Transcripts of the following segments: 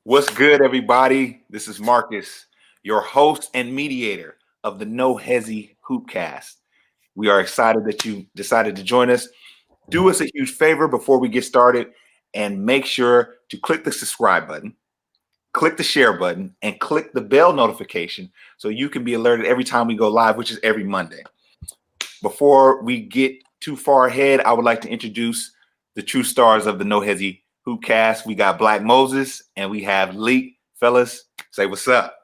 What's good, everybody? This is Marcus, your host and mediator of the No Hesi Hoopcast. We are excited that you decided to join us. Do us a huge favor before we get started and make sure to click the subscribe button, click the share button, and click the bell notification so you can be alerted every time we go live, which is every Monday. Before we get too far ahead, I would like to introduce the true stars of the No Hesi Hoopcast. We got Black Moses and we have Leak. Fellas, say what's up.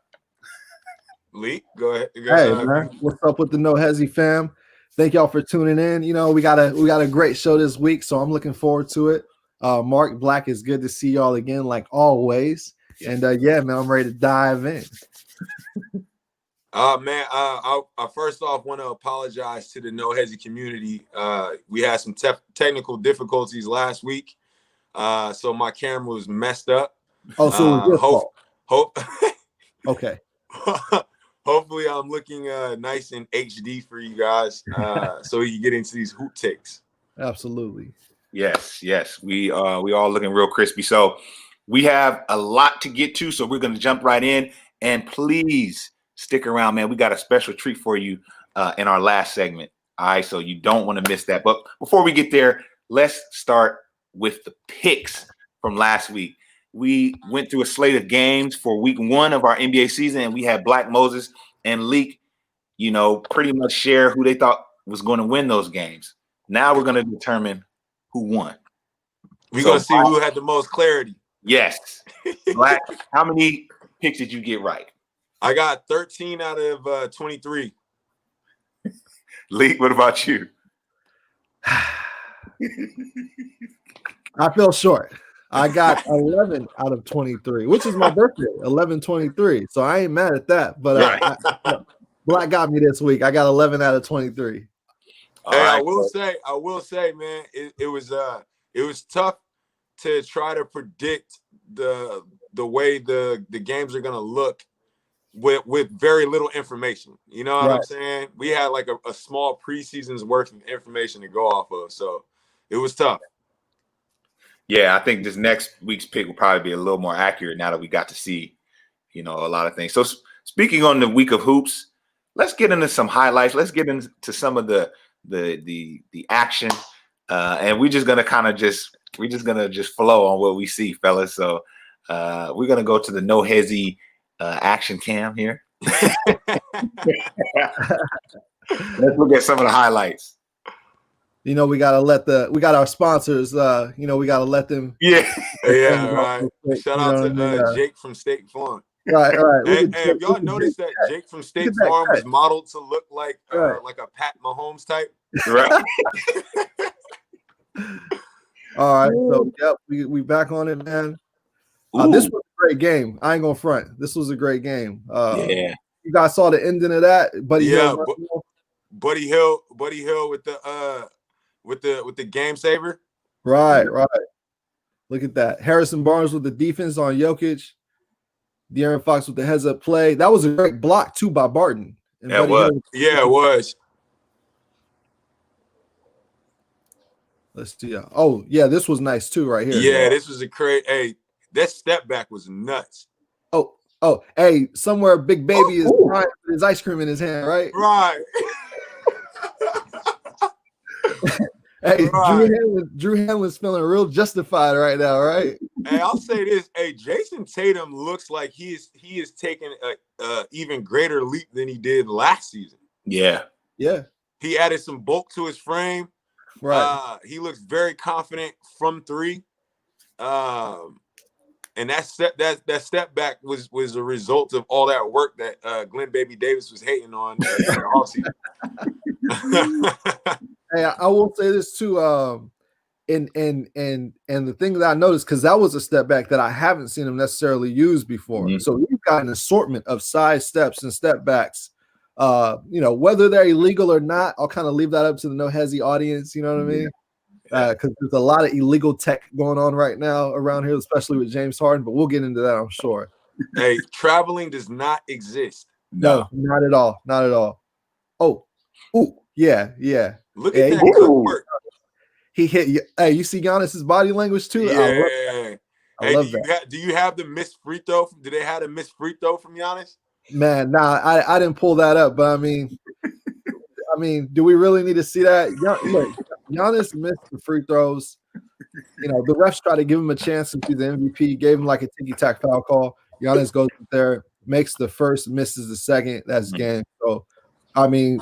Leak, go ahead. Hey man, what's up with the No Hesi fam? Thank y'all for tuning in. You know, we got a great show this week, so I'm looking forward to it. Mark, Black, is good to see y'all again, like always. And yeah, man, I'm ready to dive in. I first off want to apologize to the No Hesi community. We had some technical difficulties last week, so my camera was messed up. Oh, so it was hope. Okay. Hopefully, I'm looking nice in HD for you guys, so we can get into these hoop takes. Absolutely. Yes. We all looking real crispy. So we have a lot to get to, so we're going to jump right in. And please stick around, man. We got a special treat for you in our last segment. All right, so you don't want to miss that. But before we get there, let's start with the picks from last week. We went through a slate of games for week 1 of our NBA season, and we had Black Moses and Leak, pretty much share who they thought was going to win those games. Now we're going to determine who won. We're going to see who had the most clarity. Yes. Black, how many picks did you get right? I got 13 out of 23. Leak, what about you? I fell short. I got 11 out of 23, which is my birthday, 11/23. So I ain't mad at that. But Black got me this week. I got 11 out of 23. Hey, right. I will say, man, it was tough to try to predict the way the games are gonna look with very little information. You know what I'm saying? We had like a small preseason's worth of information to go off of, so it was tough. Yeah, I think this next week's pick will probably be a little more accurate now that we got to see, a lot of things. So speaking on the week of hoops, let's get into some highlights. Let's get into some of the action, and we're just gonna just flow on what we see, fellas. So we're gonna go to the No Hesi action cam here. Let's look at some of the highlights. We got our sponsors. We gotta let them. Yeah, right. Shout out to Jake from State Farm. Right. Hey, have y'all noticed that Jake from State Farm was modeled to look like a Pat Mahomes type? Right. All right, so we back on it, man. This was a great game. I ain't gonna front. This was a great game. Yeah. You guys saw the ending of that, Buddy Hill. Buddy Hill with the game saver. Right. Look at that. Harrison Barnes with the defense on Jokic. De'Aaron Fox with the heads up play. That was a great block too by Barton. It was. Let's see. Oh yeah, this was nice too, right here. Yeah, this was a great. Hey, that step back was nuts. Oh, hey, somewhere Big Baby is trying with his ice cream in his hand, right? Right. Hey, right. Drew Hanlon's feeling real justified right now, right? Hey, I'll say this. Hey, Jason Tatum looks like he is taking a even greater leap than he did last season. Yeah. He added some bulk to his frame. Right. He looks very confident from 3. And that step back was a result of all that work that Glenn Baby Davis was hating on in the offseason. Hey, I will say this too. And the thing that I noticed, because that was a step back that I haven't seen him necessarily use before. Mm-hmm. So we've got an assortment of side steps and step backs. Whether they're illegal or not, I'll kind of leave that up to the No Hesi audience. You know what I mean? Because there's a lot of illegal tech going on right now around here, especially with James Harden. But we'll get into that, I'm sure. Hey, traveling does not exist. No, not at all. Not at all. Oh, yeah. Look at that good work. He hit you. Hey, you see Giannis's body language too? Yeah. I love that. Do you have the missed free throw? Do they have a missed free throw from Giannis? Man, nah, I didn't pull that up, but I mean, do we really need to see that? Look, Giannis missed the free throws. You know, the refs try to give him a chance since he's the MVP, gave him like a ticky-tack foul call. Giannis goes there, makes the first, misses the second. That's game. So, I mean,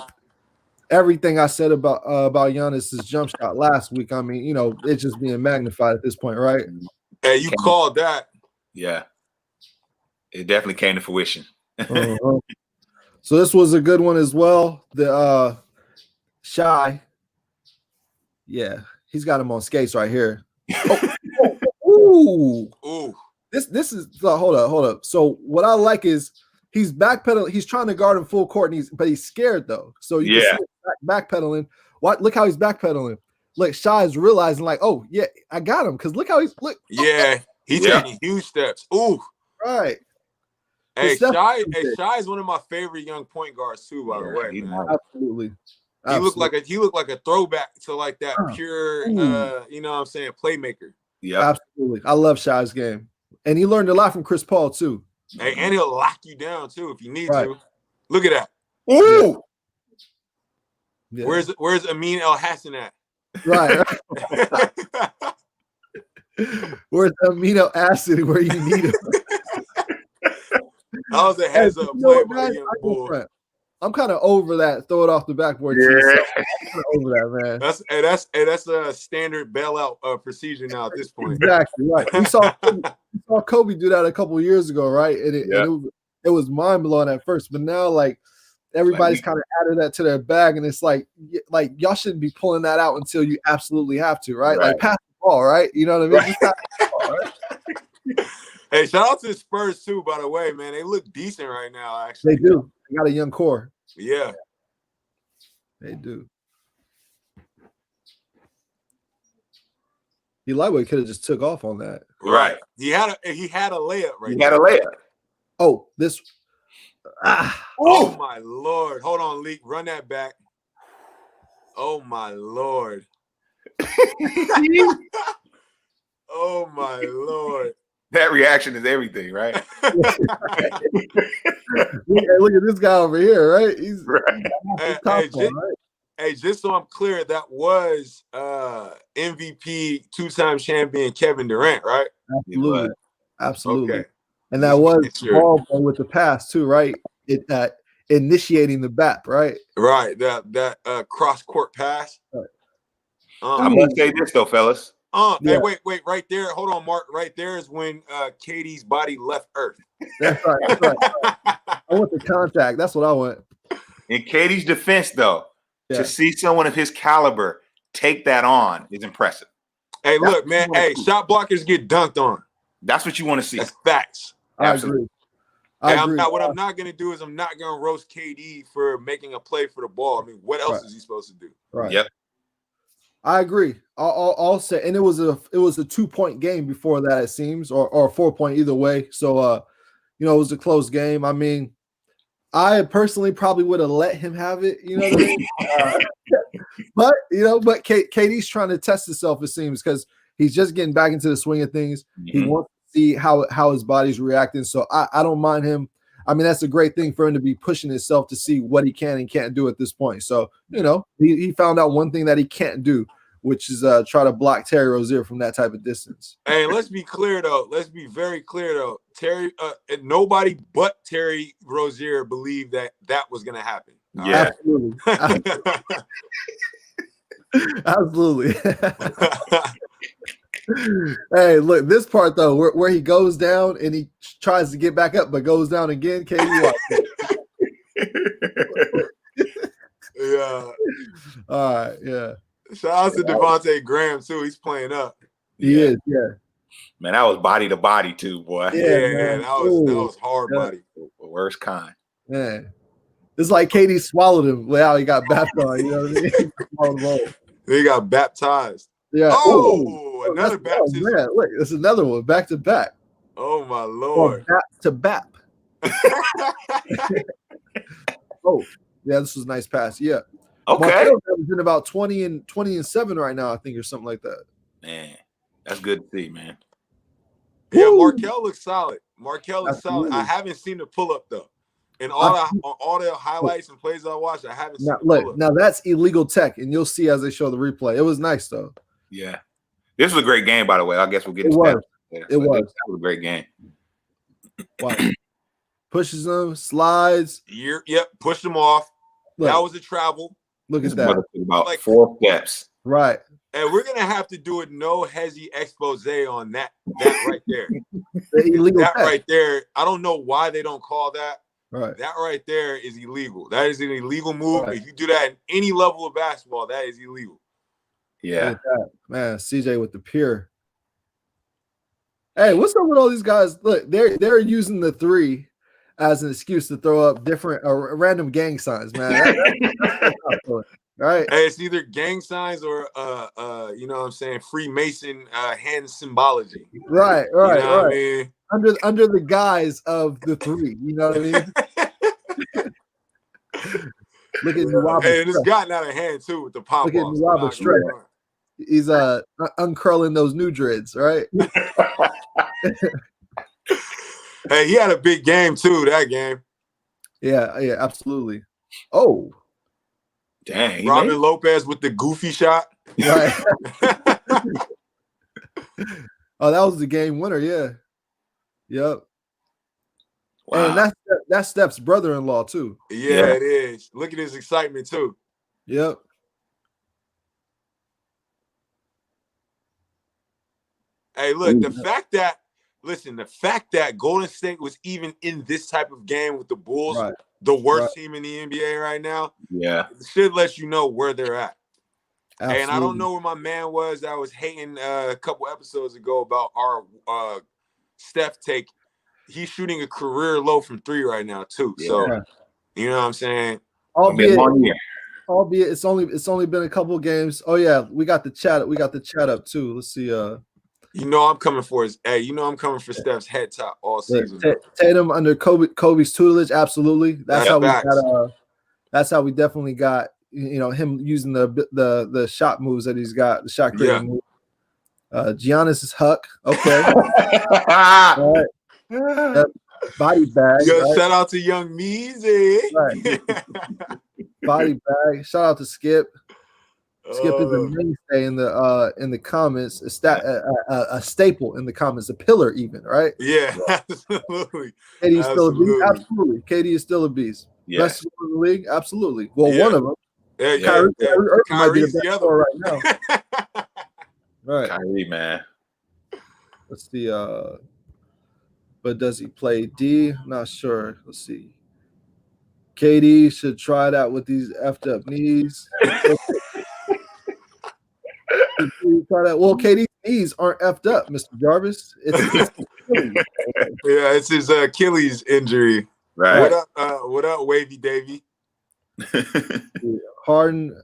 everything I said about Giannis's jump shot last week, I mean, you know, it's just being magnified at this point, right? Hey, you called that. Yeah. It definitely came to fruition. Uh-huh. So this was a good one as well. The Shy. Yeah, he's got him on skates right here. Ooh. This is hold up. So what I like is he's backpedaling. He's trying to guard him full court, and but he's scared though. So you can see him backpedaling. Look how he's backpedaling. Look, Shy is realizing like, oh yeah, I got him because look how he's look. Yeah, he's taking huge steps. Ooh, right. Hey, Shy is one of my favorite young point guards too. By the way, man. Absolutely. He looked like a throwback to like that pure, you know what I'm saying, playmaker. Yeah, absolutely. I love Shy's game, and he learned a lot from Chris Paul too. Hey, and he'll lock you down too if you need to. Look at that. Ooh. Yeah. Where's Amin El Hassan at? Right. Where's amino acid where you need it? That was a heads up play by young boy. I'm kind of over that. Throw it off the backboard. Yeah. I'm kind of over that, man. That's a standard bailout procedure now at this point. Exactly right. We saw Kobe do that a couple of years ago, right? And it was mind blowing at first, but now like everybody's kind of added that to their bag, and it's like y'all shouldn't be pulling that out until you absolutely have to, right? Like pass the ball, right? You know what I mean? Just pass the ball, right? Hey, shout out to the Spurs too, by the way, man. They look decent right now, actually. They do. They got a young core. Yeah. They do. Lightweight could have just took off on that. Right. He had a layup right He had a layup. Oh, this. Oh, my Lord. Hold on, Leak. Run that back. Oh, my Lord. Oh, my Lord. That reaction is everything, right? Look at this guy over here, right? He's Hey, just so I'm clear, that was MVP two-time champion Kevin Durant, right? Absolutely. Okay. And that was ball with the pass too, right? Initiating the BAP, right? Right. That cross-court pass. Right. I must say this though, fellas. Hey, wait, right there. Hold on, Mark. Right there is when Katie's body left Earth. That's right. I want the contact. That's what I want. In Katie's defense, though, to see someone of his caliber take that on is impressive. Hey, look, man. Hey, shot blockers get dunked on. That's what you want to see. That's facts. Absolutely. I agree. What I'm not going to do is I'm not going to roast KD for making a play for the ball. I mean, what else is he supposed to do? Right. Yep. I agree. I'll say, and it was a 2-point game before that, it seems, or a 4-point either way. So, it was a close game. I mean, I personally probably would have let him have it. You know what I mean? but KD's trying to test himself, it seems, because he's just getting back into the swing of things. He wants to see how his body's reacting. So I don't mind him. I mean, that's a great thing for him to be pushing himself to see what he can and can't do at this point. So, he found out one thing that he can't do, which is try to block Terry Rozier from that type of distance. Hey, let's be clear, though. Let's be very clear, though. Terry, nobody but Terry Rozier believed that was going to happen. Yeah. Absolutely. Hey, look, this part though, where he goes down and he tries to get back up, but goes down again. KD, yeah. All right. Yeah. Shout out to Devontae Graham too. He's playing up. He is. Yeah. Man, that was body to body too, boy. Yeah, that was hard body. The worst kind. Man, it's like KD swallowed him. Wow, he got baptized. You know what I mean? He got baptized. Yeah. Another baptism. Man, look, it's another one, back to back. Oh my Lord. Bap to bap. Oh, yeah, this was a nice pass. Yeah. Okay. He's in about 20 and 7 right now, I think, or something like that. Man, that's good to see, man. Yeah, Woo! Markel looks solid. Markel looks solid. I haven't seen the pull up though. And all the highlights and plays I watched, I haven't seen the pull up. Now that's illegal tech, and you'll see as they show the replay. It was nice though. Yeah, this was a great game, by the way. I guess we'll get into that. It was. That was a great game. Wow. Pushes them, slides. Yep, pushed them off. Look, that was a travel. Look at that. About like 4 steps. Right. And we're gonna have to do a no Hesi expose on that right there. That right there. I don't know why they don't call that. Right. That right there is illegal. That is an illegal move. Right. If you do that in any level of basketball, that is illegal. Yeah. Man, CJ with the pure. Hey, what's up with all these guys? Look, they're using the 3 as an excuse to throw up different random gang signs, man. Right. Hey, it's either gang signs or you know what I'm saying, Freemason hand symbology. Right. You know what I mean? Under the guise of the 3, you know what I mean? Look at Nwaba. Hey, and it's gotten out of hand too with the pop. Look at Nwaba stretch. He's uncurling those new dreads, right? Hey, he had a big game too, that game. Yeah, absolutely. Oh. Dang. Robin Lopez with the goofy shot. Right. Oh, that was the game winner, yeah. Yep. Wow. And that's Steph's brother-in-law too. Yeah, it is. Look at his excitement too. Yep. Hey, look, the fact that Golden State was even in this type of game with the Bulls, the worst team in the NBA right now, should let you know where they're at. Absolutely. And I don't know where my man was that was hating a couple episodes ago about our Steph take. He's shooting a career low from 3 right now too. So you know what I'm saying? Albeit it's only been a couple of games. Oh yeah, we got the chat up too. Let's see. You know I'm coming for Steph's head top all season. Tatum under Kobe's tutelage, absolutely. That's how we got. That's how we definitely got. Him using the shot moves that he's got, the shot creating moves. Giannis is Huck. Okay. All right. Body bag. Yo, shout out to Young Meezy. Right. Body bag. Shout out to Skip. Skip is a mainstay in the comments, a staple in the comments, a pillar even, right? Yeah, absolutely. KD is still a beast. Absolutely. KD is still a beast. Yeah. Best scorer in the league? Absolutely. Well, one of them. Kyrie might be the best scorer right now. Right. Kyrie, man. Let's see. But does he play D? Not sure. Let's see. KD should try it out with these effed up knees. Well, KD's knees aren't effed up, Mr. Jarvis. It's it's his Achilles injury. Right. What up, Wavy Davy? Harden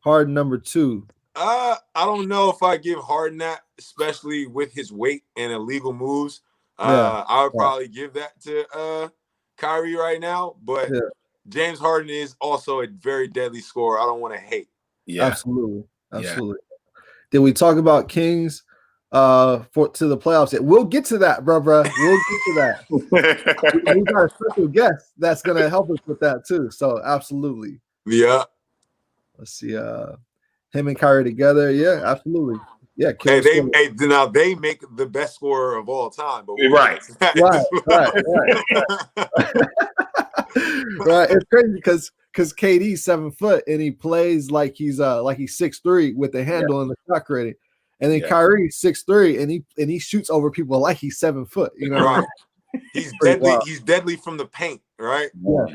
number 2. I don't know if I give Harden that, especially with his weight and illegal moves. I would probably give that to Kyrie right now, but James Harden is also a very deadly scorer. I don't want to hate. Yeah, absolutely. Did we talk about Kings to the playoffs yet? We'll get to that, bro. We'll get to that. we got a special guest that's gonna help us with that too. So absolutely. Yeah. Let's see. Him and Kyrie together. Yeah, absolutely. Yeah. Now they make the best scorer of all time. But right. Right. It's crazy because KD's 7 foot and he plays like he's 6'3" with the handle and the shot creating, and then Kyrie's 6'3" and he shoots over people like he's 7 foot. You know, right? He's deadly. Wild. He's deadly from the paint, right? Yeah.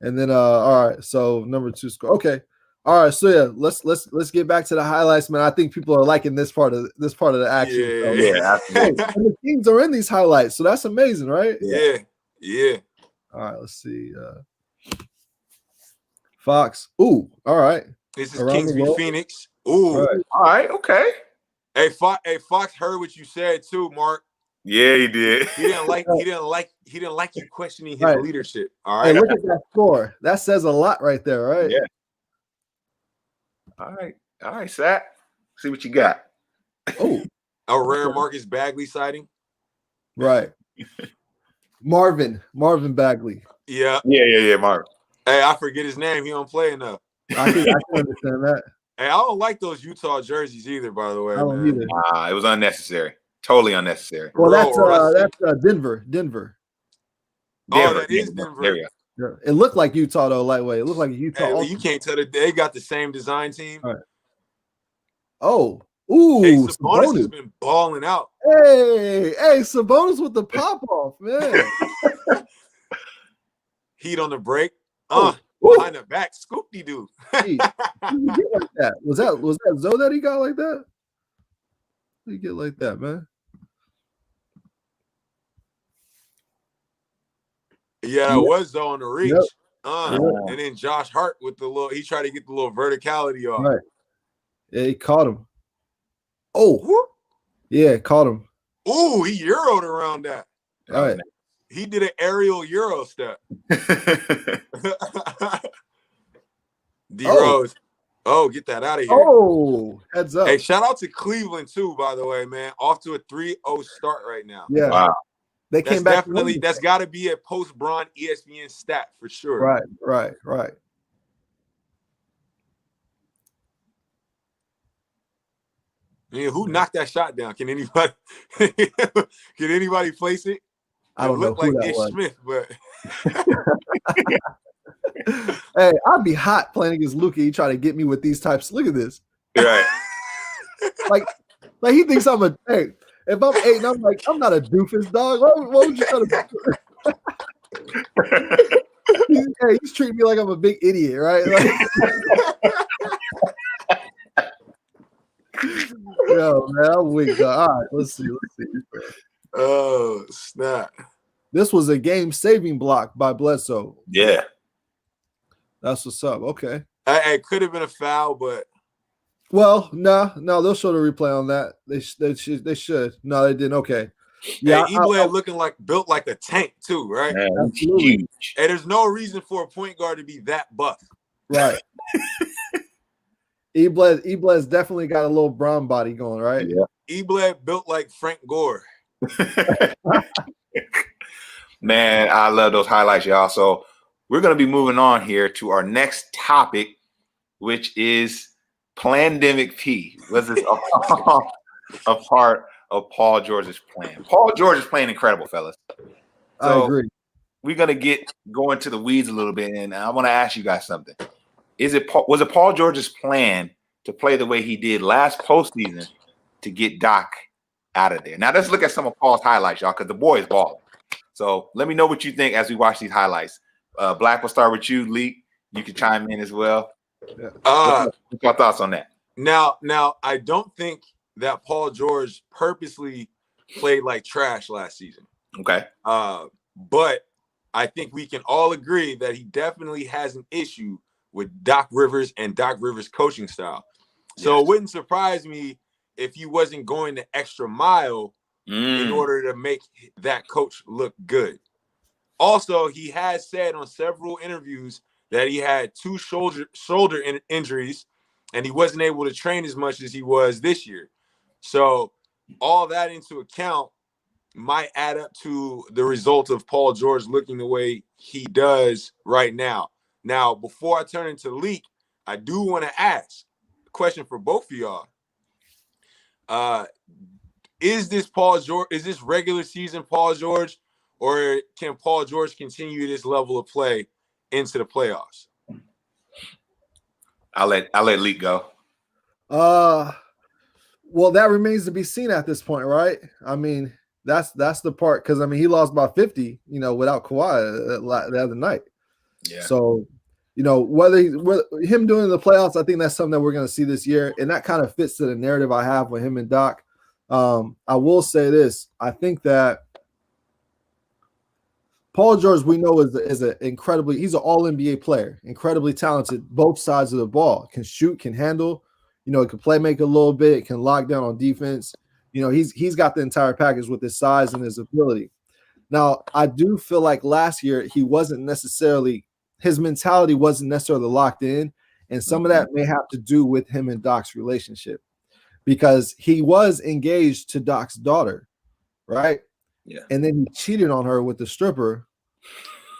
And then all right, so number 2 score. Okay. All right, so yeah, let's get back to the highlights, man. I think people are liking this part of the action. Yeah, and the Kings are in these highlights, so that's amazing, right? Yeah. All right, let's see. Fox. Ooh, all right. This is Kings v Phoenix. Ooh, all right, okay. Hey, Fox heard what you said too, Mark. Yeah, he did. He didn't like you questioning his leadership. All right. Hey, look at that score. That says a lot right there, right? Yeah. All right, Sat. See what you got. Oh, A rare Marcus Bagley sighting. Right. Marvin Bagley. Yeah. Mark. Hey, I forget his name. He don't play enough. I can understand that. Hey, I don't like those Utah jerseys either, by the way. I don't man. either. It was unnecessary. Totally unnecessary. Well, that's Denver. Denver. Oh, that is Denver. There you go. Yeah. It looked like Utah though, lightweight. It looked like Utah. Hey, you can't tell that they got the same design team. All right. Oh, ooh, hey, Sabonis has been balling out. Hey, Sabonis with the pop off, man. Heat on the break. Behind the back, scoop-de doo. Like that. Was that Zoe that he got like that? How you get like that, man? Yeah, it was Zoe on the reach. Yep. And then Josh Hart with the little, he tried to get the little verticality off. Right. Yeah, he caught him. Oh, yeah, caught him. Ooh, he Euro'd around that. All right. He did an aerial Euro step. D-Rose. Oh, get that out of here. Oh, heads up. Hey, shout out to Cleveland, too, by the way, man. Off to a 3-0 start right now. Yeah. Wow. They came back. Definitely, that's got to be a post-Bron ESPN stat for sure. Right. I mean, who knocked that shot down? Can anybody place it? I don't know who that Ish was. Smith, but hey, I'd be hot playing against Luka. He try to get me with these types. Look at this. Right. like he thinks I'm a hey. If I'm 8 and I'm like, I'm not a doofus, dog. What would you try to do? He's treating me like I'm a big idiot, right? Like, yo, man, I'm weak. All right, let's see. Oh, snap. This was a game-saving block by Bledsoe. Yeah. That's what's up. Okay. It could have been a foul, but well, no, they'll show the replay on that. They should. No, they didn't. Okay. Yeah, Ebled looking built like a tank too, right? Man, huge. And there's no reason for a point guard to be that buff. Right. Ebled's definitely got a little brown body going, right? Yeah. Ebled built like Frank Gore. Man, I love those highlights, y'all. So we're going to be moving on here to our next topic, which is Plandemic P. Was this a part of Paul George's plan? Paul George is playing incredible, fellas. I agree. We're going to go into the weeds a little bit, and I want to ask you guys something. Was it Paul George's plan to play the way he did last postseason to get Doc out of there? Now, let's look at some of Paul's highlights, y'all, because the boy is balling. So let me know what you think as we watch these highlights. Black, we'll start with you. Leak, you can chime in as well. What's your thoughts on that? Now, I don't think that Paul George purposely played like trash last season. Okay. But I think we can all agree that he definitely has an issue with Doc Rivers and Doc Rivers' coaching style. So It wouldn't surprise me if he wasn't going the extra mile in order to make that coach look good. Also, he has said on several interviews that he had 2 shoulder injuries and he wasn't able to train as much as he was this year. So all that into account might add up to the result of Paul George looking the way he does right now. Now, before I turn into Leak, I do want to ask a question for both of y'all. Is this Paul George? Is this regular season Paul George, or can Paul George continue this level of play into the playoffs? I'll let Leak go. Well, that remains to be seen at this point, right? I mean, that's the part, because I mean he lost by 50, without Kawhi the other night. Yeah. So, whether him doing the playoffs, I think that's something that we're going to see this year, and that kind of fits to the narrative I have with him and Doc. I will say this: I think that Paul George, we know, is an incredibly, he's an all NBA player, incredibly talented, both sides of the ball, can shoot, can handle, he can play make a little bit, can lock down on defense. He's got the entire package with his size and his ability. Now, I do feel like last year his mentality wasn't necessarily locked in, and some of that may have to do with him and Doc's relationship. because he was engaged to Doc's daughter, right? Yeah. And then he cheated on her with the stripper,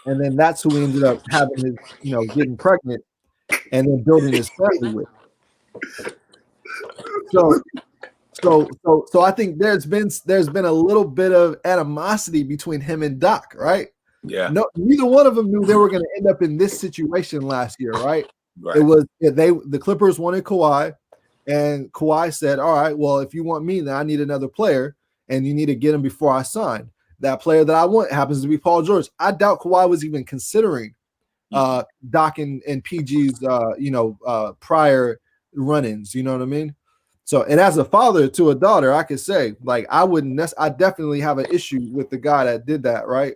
and then that's who he ended up having his, getting pregnant, and then building his family with. So I think there's been a little bit of animosity between him and Doc, right? Yeah. No, neither one of them knew they were going to end up in this situation last year, right? Right. It was the Clippers wanted Kawhi, and Kawhi said, "All right, well, if you want me, then I need another player, and you need to get him before I sign. That player that I want happens to be Paul George." I doubt Kawhi was even considering Doc and PG's prior run-ins. You know what I mean? So, and as a father to a daughter, I could say, like, I definitely have an issue with the guy that did that, right?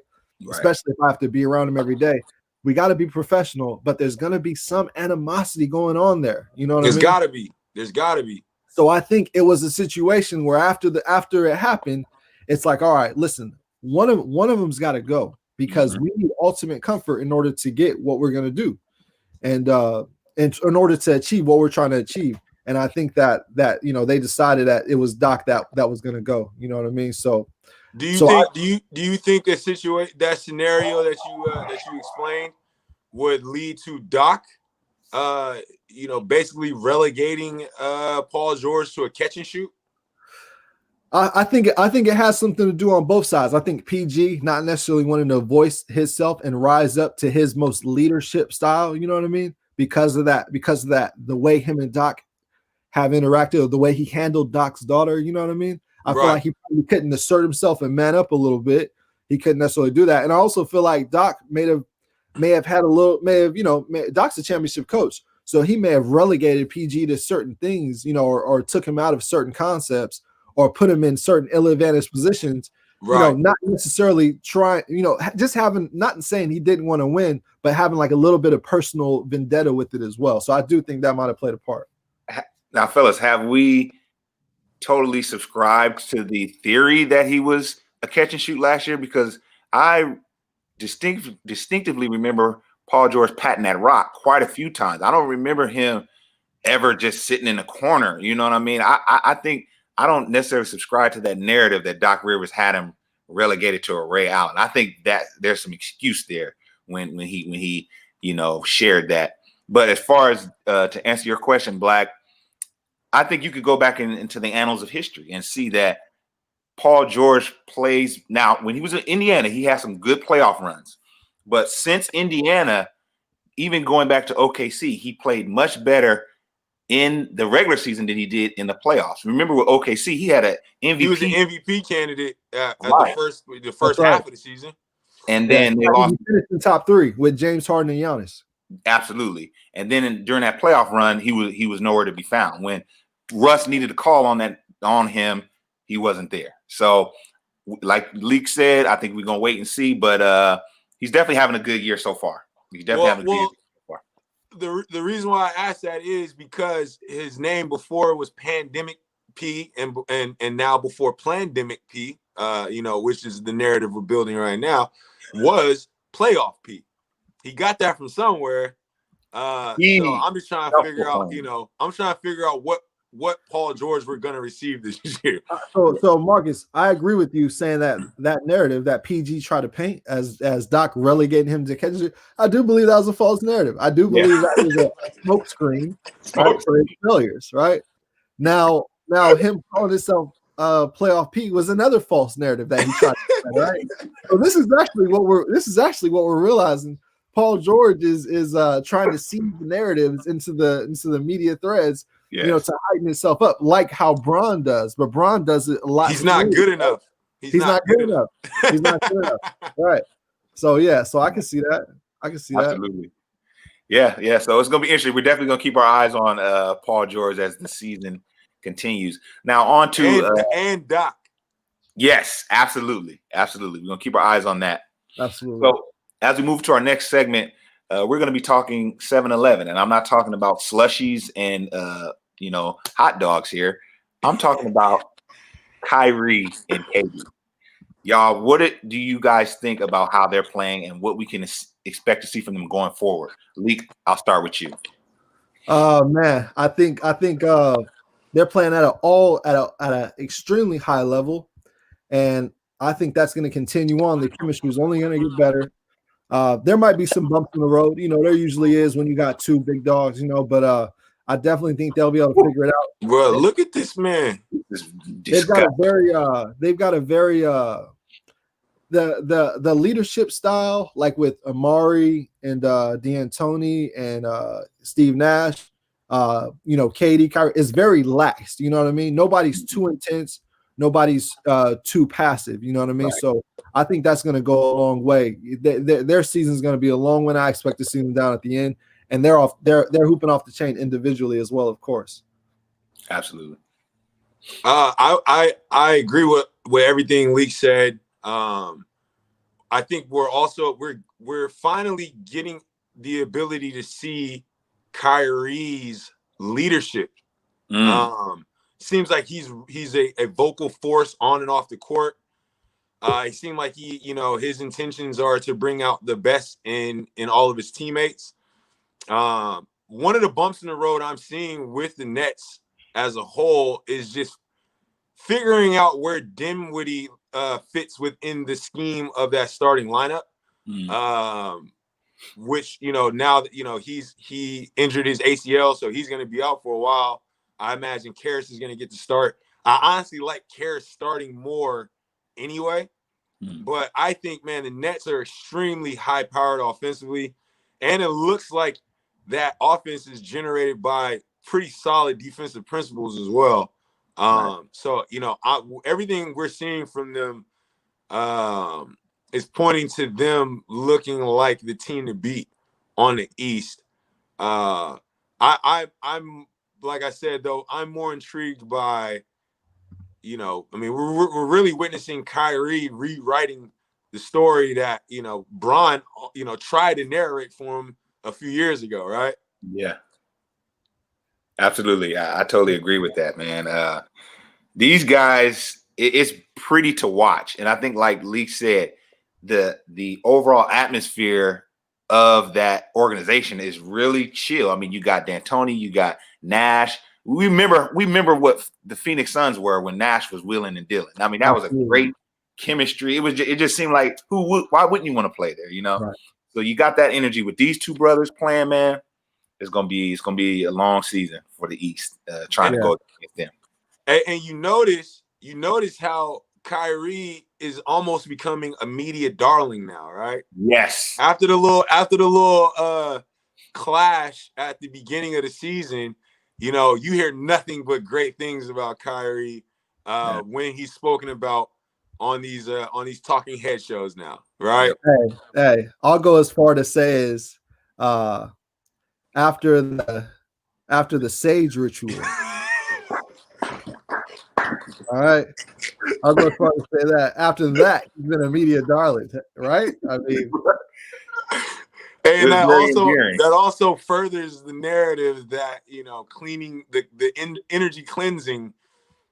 Especially if I have to be around him every day. We got to be professional, but there's going to be some animosity going on there. You know what I mean? There's got to be. So I think it was a situation where after it happened, it's like, all right, listen, one of them's got to go, because we need ultimate comfort in order to get what we're going to do, and in order to achieve what we're trying to achieve. And I think that they decided that it was Doc that was going to go. You know what I mean? So do you think that scenario that you explained would lead to Doc basically relegating Paul George to a catch and shoot? I think it has something to do on both sides. I think PG not necessarily wanting to voice himself and rise up to his most leadership style. You know what I mean? Because of that, the way him and Doc have interacted, or the way he handled Doc's daughter. You know what I mean? I feel like he probably couldn't assert himself and man up a little bit. He couldn't necessarily do that. And I also feel like Doc may have Doc's a championship coach, so he may have relegated PG to certain things, or took him out of certain concepts, or put him in certain ill-advantaged positions. Not necessarily trying, just having, not saying he didn't want to win, but having like a little bit of personal vendetta with it as well. So I do think that might have played a part. Now, fellas, have we totally subscribed to the theory that he was a catch and shoot last year? Because I distinctively remember Paul George patting that rock quite a few times. I don't remember him ever just sitting in a corner. You know what I mean? I think I don't necessarily subscribe to that narrative that Doc Rivers had him relegated to a Ray Allen. I think that there's some excuse there when he shared that. But as far as to answer your question, Black, I think you could go back into the annals of history and see that Paul George plays now. When he was in Indiana, he had some good playoff runs, but since Indiana, even going back to OKC, he played much better in the regular season than he did in the playoffs. Remember with OKC, he had an MVP. He was an MVP candidate at the first half of the season, and then they lost. He finished in top 3 with James Harden and Giannis. Absolutely, and then during that playoff run, he was nowhere to be found. When Russ needed a call on him, he wasn't there. So, like Leak said, I think we're gonna wait and see. But he's definitely having a good year so far. He's definitely having a good year so far. The reason why I asked that is because his name before was Pandemic P, and now before Plandemic P, which is the narrative we're building right now, was Playoff P. He got that from somewhere. So I'm just trying to figure out, what Paul George we're going to receive this year. So Marcus, I agree with you saying that narrative that PG tried to paint as Doc relegating him to catch. I do believe that was a false narrative. I do believe that was a smoke screen for his failures. Right now him calling himself Playoff P was another false narrative that he tried to paint, right? So this is actually what we're realizing. Paul George is trying to seed the narratives into the media threads. Yes. To heighten himself up, like how Bron does, but Bron does it a lot. He's not good enough. He's not good enough. He's not good enough. Right. So I can see that. Absolutely. Yeah. So it's gonna be interesting. We're definitely gonna keep our eyes on Paul George as the season continues. Now on to and Doc. Yes, absolutely. We're gonna keep our eyes on that. Absolutely. So as we move to our next segment, we're going to be talking 7-Eleven, and I'm not talking about slushies and hot dogs here. I'm talking about Kyrie and KD. Y'all, what do you guys think about how they're playing and what we can expect to see from them going forward? Leak, I'll start with you. Man, I think they're playing at a extremely high level, and I think that's going to continue on. The chemistry is only going to get better. There might be some bumps in the road, there usually is when you got two big dogs, but I definitely think they'll be able to figure it out. Bro, look at this man. They've got a very the leadership style, like with Amari and D'Antoni and Steve Nash, KD, Kyrie, is very lax. You know what I mean? Nobody's too intense. Nobody's too passive. You know what I mean? Right. So I think that's going to go a long way. Their season is going to be a long one. I expect to see them down at the end, and they're hooping off the chain individually as well, of course. Absolutely. I agree with everything Leak said. I think we're finally getting the ability to see Kyrie's leadership. Seems like he's a vocal force on and off the court. It seemed like his intentions are to bring out the best in all of his teammates. One of the bumps in the road I'm seeing with the Nets as a whole is just figuring out where Dinwiddie fits within the scheme of that starting lineup. Which now that he injured his ACL, so he's going to be out for a while. I imagine Karras is going to get to start. I honestly like Karras starting more anyway, but I think, man, the Nets are extremely high-powered offensively, and it looks like that offense is generated by pretty solid defensive principles as well. So everything we're seeing from them is pointing to them looking like the team to beat on the East. I'm like I said, though, I'm more intrigued by, we're really witnessing Kyrie rewriting the story that, Bron, tried to narrate for him a few years ago, right? Yeah. Absolutely. I totally agree with that, man. These guys, it's pretty to watch. And I think, like Leak said, the overall atmosphere of that organization is really chill. I mean, you got D'Antoni, you got Nash. We remember what the Phoenix Suns were when Nash was wheeling and dealing. I mean, that was a great chemistry. It just seemed like why wouldn't you want to play there? Right. So you got that energy with these two brothers playing, man. It's gonna be a long season for the East, trying to go against them. And you notice how Kyrie is almost becoming a media darling now, right? Yes. After the little clash at the beginning of the season, you hear nothing but great things about Kyrie when he's spoken about on these talking head shows now, right? Hey, I'll go as far to say is after the sage ritual. All right. I'll go as far to say that. After that, he's been a media darling, right? I mean, and that also furthers the narrative that cleaning the energy cleansing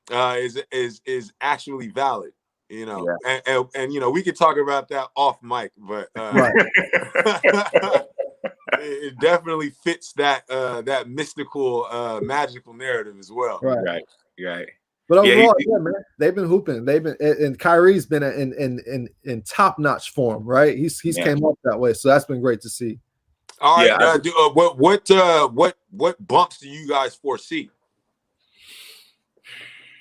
is actually valid. And we could talk about that off mic, but it definitely fits that mystical, magical narrative as well. Right. But overall, man, they've been hooping. And Kyrie's been in top notch form, right? He's came up that way, so that's been great to see. All right, what bumps do you guys foresee?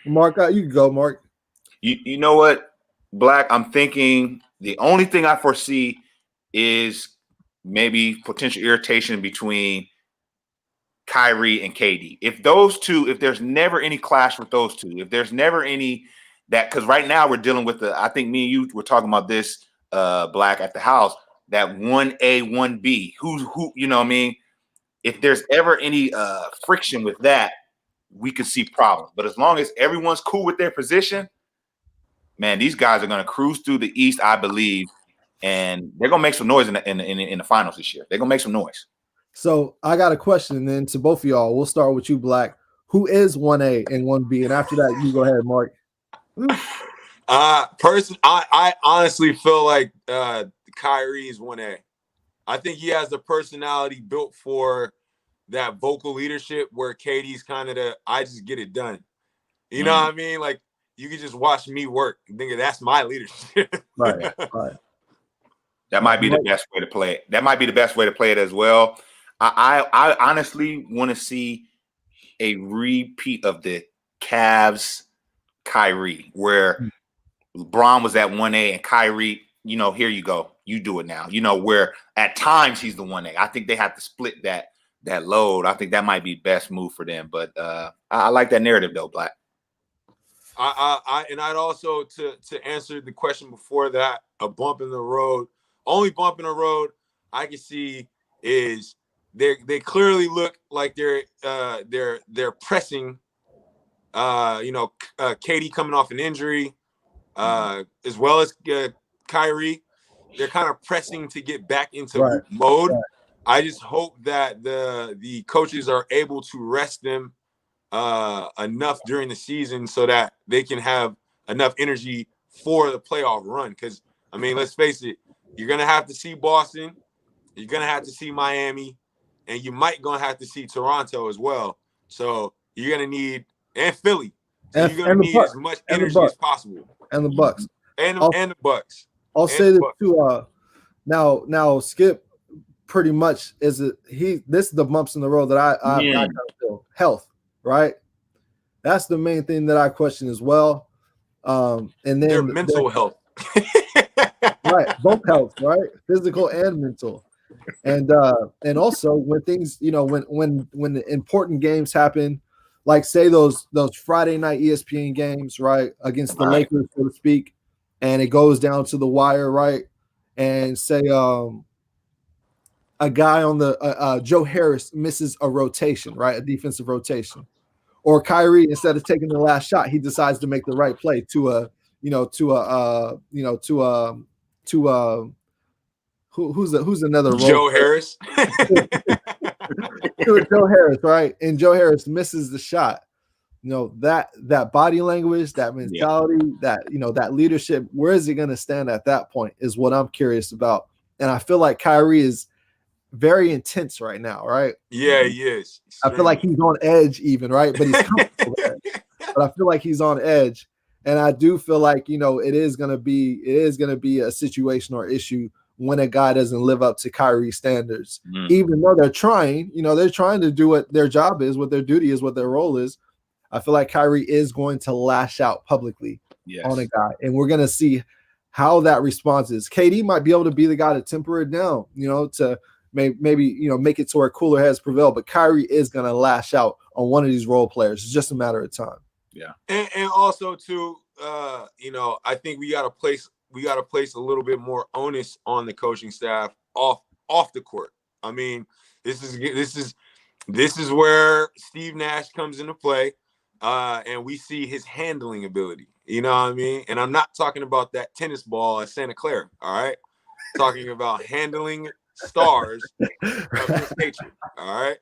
Mark, you can go, Mark. You know what, Black? I'm thinking the only thing I foresee is maybe potential irritation between Kyrie and KD. If there's never any clash with those two, if there's never any that, because right now we're dealing with I think me and you were talking about this, Black, at the house, that 1A, 1B, who, you know what I mean? If there's ever any friction with that, we could see problems. But as long as everyone's cool with their position, man, these guys are going to cruise through the East, I believe, and they're going to make some noise in the finals this year. They're going to make some noise. So I got a question then to both of y'all. We'll start with you, Black. Who is 1A and 1B? And after that, you go ahead, Mark. I honestly feel like Kyrie is 1A. I think he has the personality built for that vocal leadership where KD's kind of I just get it done. You know what I mean? Like, you can just watch me work and think that's my leadership. Right. That might be the best way to play it. That might be the best way to play it as well. I honestly want to see a repeat of the Cavs Kyrie, where LeBron was at 1A and Kyrie, here you go. You do it now. Where at times he's the 1A. I think they have to split that load. I think that might be best move for them. But I like that narrative though, Black. I'd also to answer the question before that, a bump in the road. Only bump in the road I can see is they clearly look like they're pressing. KD coming off an injury, as well as Kyrie. They're kind of pressing to get back into mode. Right. I just hope that the coaches are able to rest them enough during the season so that they can have enough energy for the playoff run. Because, I mean, let's face it, you're going to have to see Boston, you're going to have to see Miami, and you might going to have to see Toronto as well. So you're going to need – and Philly. So you're going to need as much energy as possible. And the Bucks. And the Bucks. I'll say this too. Now Skip pretty much this is the bumps in the road that I kind of feel. Health. Right, that's the main thing that I question as well. And then their mental health, right? Both health, right? Physical and mental, and also when things, when the important games happen, like say those Friday night ESPN games, right, against the Lakers, so to speak, and it goes down to the wire, right, and say a guy on the Joe Harris misses a rotation, right, a defensive rotation. Or Kyrie, instead of taking the last shot, he decides to make the right play who's another Joe Harris. Joe Harris, right? And Joe Harris misses the shot. That body language, that mentality, that leadership, where is he going to stand at that point is what I'm curious about. And I feel like Kyrie is very intense right now, right? Yeah, he is. I feel like he's on edge even, right? But he's comfortable there. But I feel like he's on edge. And I do feel like, it is gonna be a situation or issue when a guy doesn't live up to Kyrie's standards. Even though they're trying to do what their job is, what their duty is, what their role is. I feel like Kyrie is going to lash out publicly on a guy. And we're gonna see how that response is. KD might be able to be the guy to temper it down, to maybe make it to where cooler heads prevail, but Kyrie is going to lash out on one of these role players. It's just a matter of time. Yeah, and also too, I think we got to place a little bit more onus on the coaching staff off the court. I mean, this is where Steve Nash comes into play, and we see his handling ability. You know what I mean? And I'm not talking about that tennis ball at Santa Clara. All right, talking about handling stars of this nature. All right.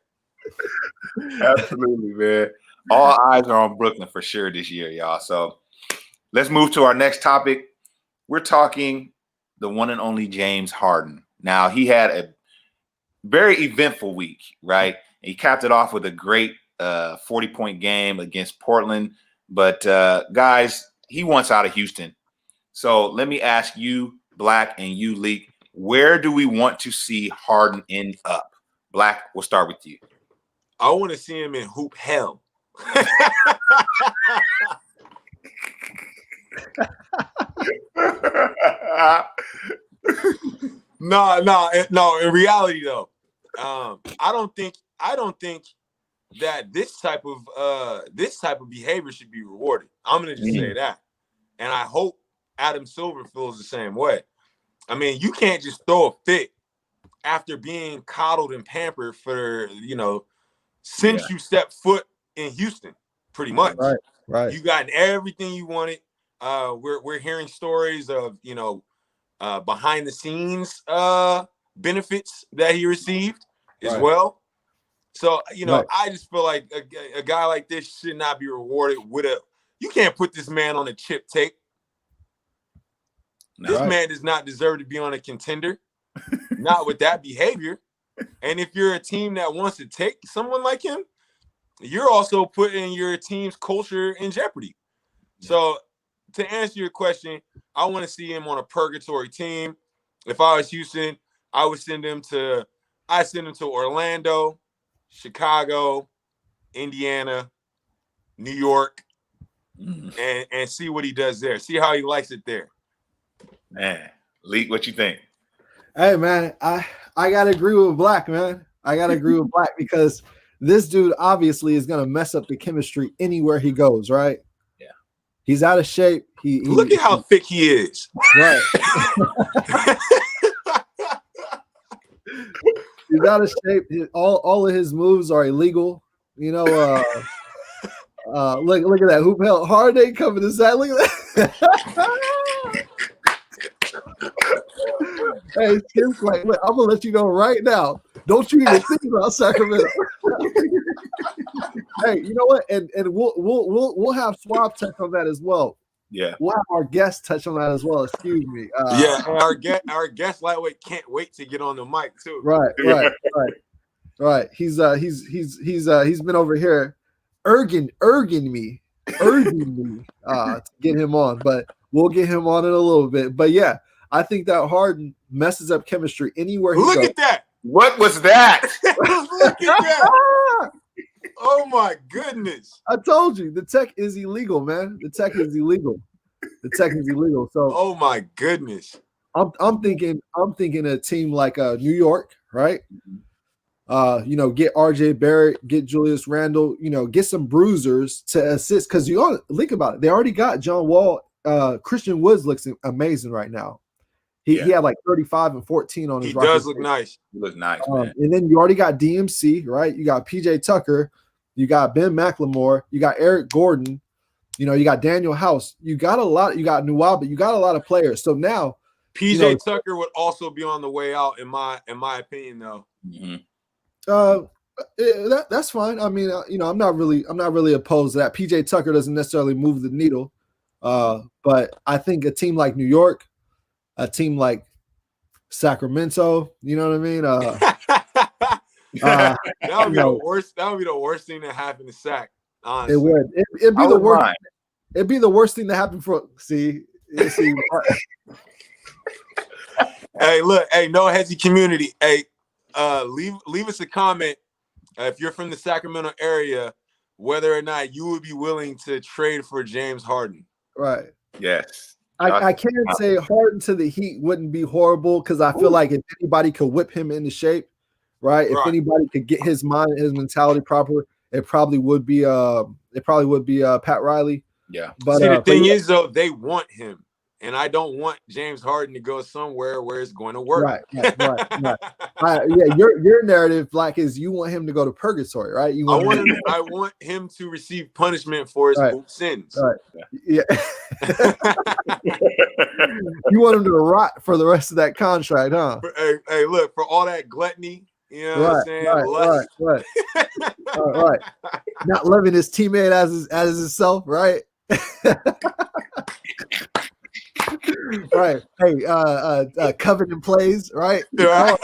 Absolutely, man. All eyes are on Brooklyn for sure this year, y'all. So let's move to our next topic. We're talking the one and only James Harden. Now, he had a very eventful week, right? He capped it off with a great 40-point game against Portland. But guys, he wants out of Houston. So let me ask you, Black, and you, Leak, where do we want to see Harden end up? Black, we'll start with you. I want to see him in hoop hell. No. In reality, though, I don't think that this type of behavior should be rewarded. I'm gonna just say that, and I hope Adam Silver feels the same way. I mean, you can't just throw a fit after being coddled and pampered for, since you stepped foot in Houston, pretty much. Right. You got everything you wanted. We're hearing stories of, behind the scenes benefits that he received as well. So, I just feel like a guy like this should not be rewarded with you can't put this man on a chip tape. This man does not deserve to be on a contender. Not with that behavior. And if you're a team that wants to take someone like him, you're also putting your team's culture in jeopardy. So to answer your question, I want to see him on a purgatory team. If I was Houston, I would send him to Orlando, Chicago, Indiana, New York, and see what he does there. See how he likes it there. Man, Leak, what you think? Hey man, I gotta agree with Black, man. I gotta agree with Black because this dude obviously is gonna mess up the chemistry anywhere he goes, right? Yeah. He's out of shape. Look at how thick he is. Right. He's out of shape. All of his moves are illegal. You know, look at that hoop held hard. They coming to side. Look at that. Hey, Skip's like, look, I'm gonna let you know right now. Don't you even think about Sacramento. Hey, you know what? And we'll have Swab touch on that as well. Yeah, we'll have our guest touch on that as well. Excuse me. Yeah, and our guest lightweight can't wait to get on the mic too. Right. He's been over here urging me to get him on, but we'll get him on in a little bit. But yeah, I think that Harden messes up chemistry anywhere he goes. Look at that. What was that? Look at that. Oh my goodness. I told you the tech is illegal, man. The tech is illegal. So oh my goodness. I'm thinking a team like New York, right? Get RJ Barrett, get Julius Randle, get some bruisers to assist because you ought to think about it. They already got John Wall. Christian Woods looks amazing right now. He had like 35 and 14 on his. He does look nice. He looks nice, man. And then you already got DMC, right? You got PJ Tucker, you got Ben McLemore, you got Eric Gordon, you got Daniel House. You got a lot. You got Nuwaba. You got a lot of players. So now PJ Tucker would also be on the way out, in my opinion, though. Mm-hmm. That's fine. I mean, I'm not really opposed to that. PJ Tucker doesn't necessarily move the needle, but I think a team like New York, a team like Sacramento, you know what I mean? That would be the worst. That would be the worst thing that happened to Sac. Honestly, it would. It'd be the worst. It'd be the worst thing that happened for. See. Hey, look. Hey, No Hesi community. Hey, leave us a comment if you're from the Sacramento area, whether or not you would be willing to trade for James Harden. Right. Yes. I can't say Harden to the Heat wouldn't be horrible because I feel like if anybody could whip him into shape, right? If anybody could get his mind, his mentality proper, it probably would be Pat Riley. Yeah. But see, the thing is though, they want him, and I don't want James Harden to go somewhere where it's going to work. Right. Your narrative, Black, is you want him to go to purgatory, right? I want him to receive punishment for his sins. Right. Yeah. You want him to rot for the rest of that contract, huh? Hey, look, for all that gluttony, you know what I'm saying? Right. Not loving his teammate as himself, right? Right. Hey, coveting plays, right? Right.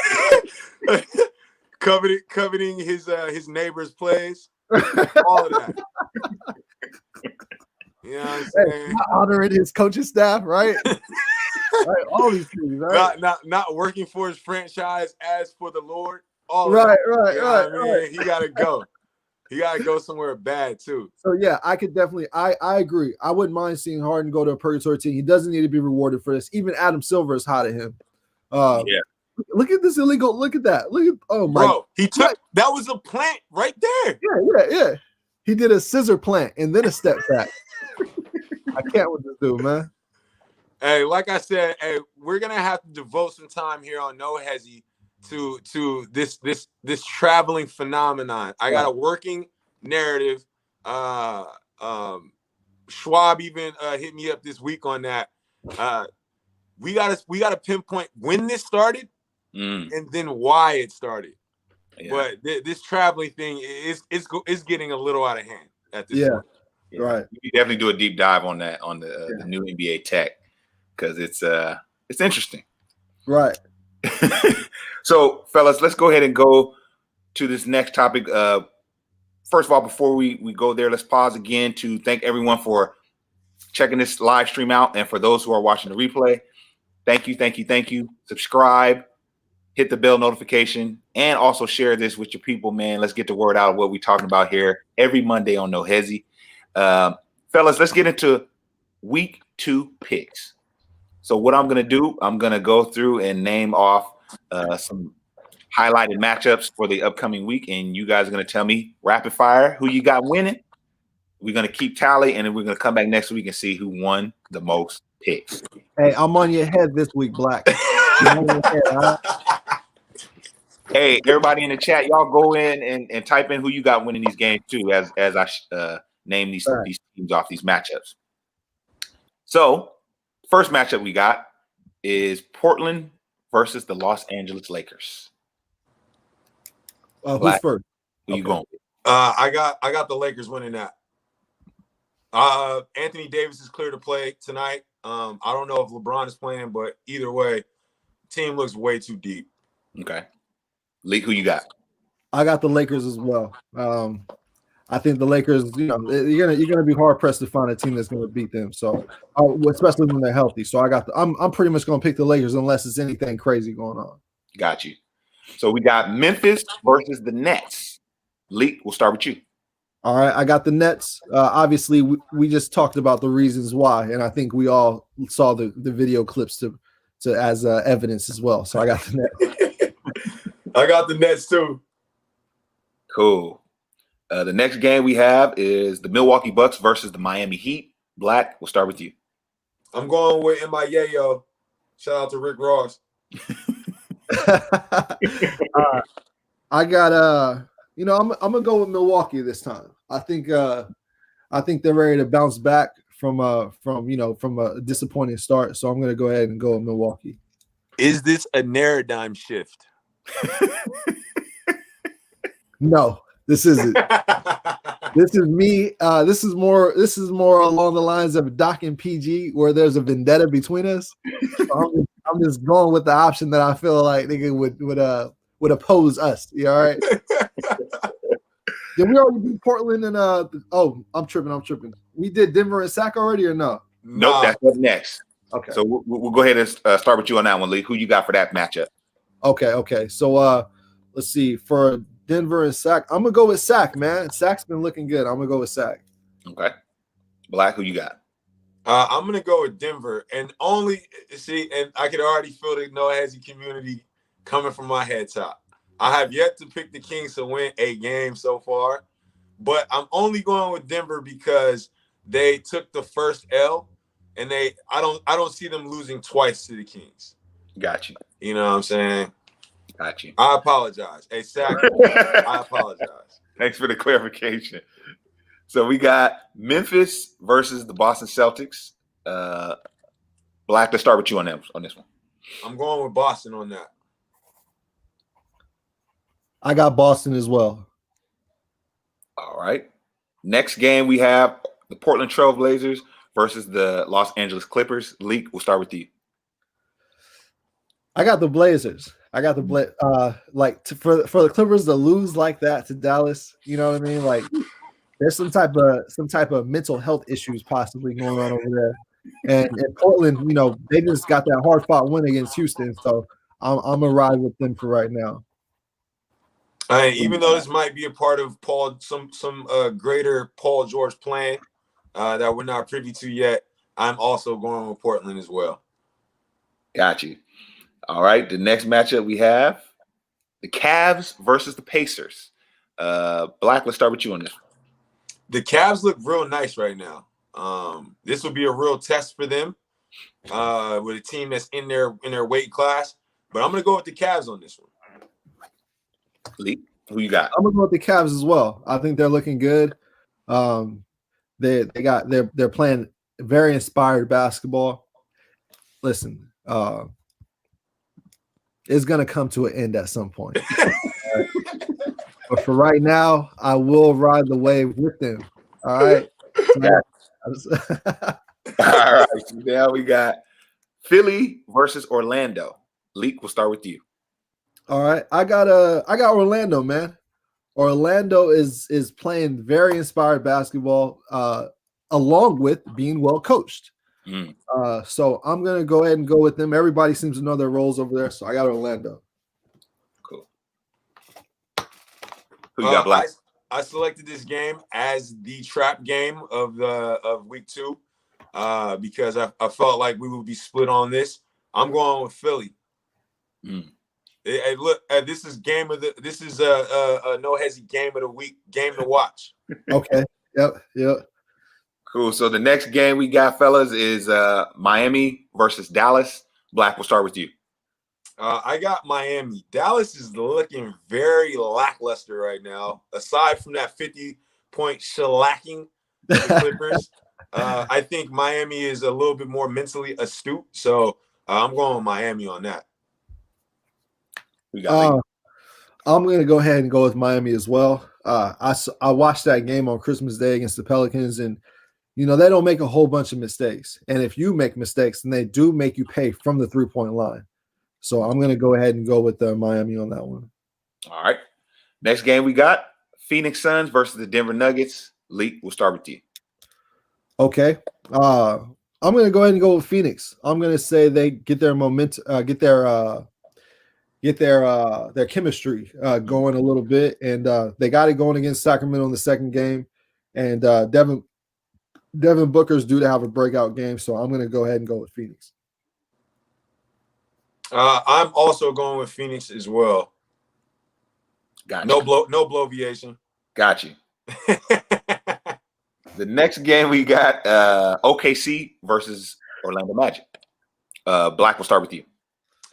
Coveting his neighbor's plays. All of that. You know what I'm saying? Not honoring his coaching staff, right? Right, all these things, right? Not working for his franchise as for the Lord. Right. He gotta go. He gotta go somewhere bad too. So yeah, I could definitely I agree. I wouldn't mind seeing Harden go to a purgatory team. He doesn't need to be rewarded for this. Even Adam Silver is hot at him. Look at this illegal. Look at that. Bro, he took that was a plant right there. Yeah. He did a scissor plant and then a step back. I can't with this dude, man. Hey, like I said, we're gonna have to devote some time here on No Hesi to this traveling phenomenon. I got a working narrative. Schwab even hit me up this week on that. We gotta pinpoint when this started and then why it started. Yeah. But this traveling thing is getting a little out of hand at this point. Yeah. Right. We definitely do a deep dive on that on the new NBA tech because it's interesting. Right. So, fellas, let's go ahead and go to this next topic. First of all, before we go there, let's pause again to thank everyone for checking this live stream out. And for those who are watching the replay, thank you. Subscribe, hit the bell notification, and also share this with your people, man. Let's get the word out of what we're talking about here every Monday on No Hesi. Fellas, let's get into week 2 picks. So what I'm going to do, I'm going to go through and name off some highlighted matchups for the upcoming week, and you guys are going to tell me rapid fire who you got winning. We're going to keep tally, and then we're going to come back next week and see who won the most picks. Hey, I'm on your head this week, Black. Hey, everybody in the chat, y'all go in and type in who you got winning these games too, as I name these teams off, these matchups. So, first matchup we got is Portland versus the Los Angeles Lakers. Who's first? Who you going with? I got the Lakers winning that. Anthony Davis is clear to play tonight. I don't know if LeBron is playing, but either way, team looks way too deep. Okay. Leak, who you got? I got the Lakers as well. I think the Lakers, you're gonna be hard pressed to find a team that's gonna beat them. So, especially when they're healthy. So I'm pretty much gonna pick the Lakers unless it's anything crazy going on. Got you. So we got Memphis versus the Nets. Leak, we'll start with you. All right, I got the Nets. Obviously, we just talked about the reasons why, and I think we all saw the video clips to as evidence as well. So I got the Nets. I got the Nets too. Cool. The next game we have is the Milwaukee Bucks versus the Miami Heat. Black, we'll start with you. I'm going with MIAO. Shout out to Rick Ross. I got I'm gonna go with Milwaukee this time. I think they're ready to bounce back from a disappointing start. So I'm gonna go ahead and go with Milwaukee. Is this a paradigm shift? No, this isn't. This is me. This is more along the lines of Doc and PG, where there's a vendetta between us. So I'm just going with the option that I feel like nigga would oppose us. You all right? Did we already do Portland and I'm tripping. We did Denver and Sac already or no? Nope, that's up next. Okay. So we'll go ahead and start with you on that one, Lee. Who you got for that matchup? Okay. So let's see. For Denver and Sac, I'm gonna go with Sac, man. Sac's been looking good. I'm gonna go with Sac. Okay. Black, who you got? I'm gonna go with Denver, and I could already feel the No Hesi community coming from my head top. I have yet to pick the Kings to win a game so far, but I'm only going with Denver because they took the first L, and I don't see them losing twice to the Kings. Got you. You know what I'm saying? Got you. I apologize. Hey, Sack, I apologize. Thanks for the clarification. So we got Memphis versus the Boston Celtics. Black, let's start with you on this one. I'm going with Boston on that. I got Boston as well. All right. Next game we have the Portland Trail Blazers versus the Los Angeles Clippers. Leak, we'll start with you. I got the Blazers. For the Clippers to lose like that to Dallas, you know what I mean? Like there's some type of mental health issues possibly going on over there. And Portland, they just got that hard fought win against Houston. So I'm gonna ride with them for right now. Even though this might be a part of some greater Paul George plan that we're not privy to yet, I'm also going with Portland as well. Got you. All right. The next matchup we have the Cavs versus the Pacers. Black, let's start with you on this one. The Cavs look real nice right now. This will be a real test for them with a team that's in their weight class. But I'm going to go with the Cavs on this one. Lee, who you got? I'm gonna go with the Cavs as well. I think they're looking good. They're playing very inspired basketball. Listen, it's gonna come to an end at some point. Right? But for right now, I will ride the wave with them. All right. All right. Now we got Philly versus Orlando. Leak, we'll start with you. All right, I got Orlando, man. Orlando is playing very inspired basketball, along with being well coached. So I'm gonna go ahead and go with them. Everybody seems to know their roles over there, so I got Orlando. Cool. Who you got, Black? I selected this game as the trap game of week 2, because I felt like we would be split on this. I'm going with Philly. Hey, look, this is a No Hesi game of the week, game to watch. Okay. Yep. Cool. So the next game we got, fellas, is Miami versus Dallas. Black, we'll start with you. I got Miami. Dallas is looking very lackluster right now. Aside from that 50-point shellacking of the Clippers, I think Miami is a little bit more mentally astute. So I'm going with Miami on that. I'm going to go ahead and go with Miami as well. I watched that game on Christmas Day against the Pelicans, and they don't make a whole bunch of mistakes. And if you make mistakes, then they do make you pay from the 3-point line. So I'm going to go ahead and go with Miami on that one. All right. Next game we got Phoenix Suns versus the Denver Nuggets. Leak, we'll start with you. Okay. I'm going to go ahead and go with Phoenix. I'm going to say they get their momentum, get their chemistry going a little bit, and they got it going against Sacramento in the second game. And Devin Booker's due to have a breakout game, so I'm going to go ahead and go with Phoenix. I'm also going with Phoenix as well. Got no bloviation. Got you. The next game we got OKC versus Orlando Magic. Black, we'll start with you.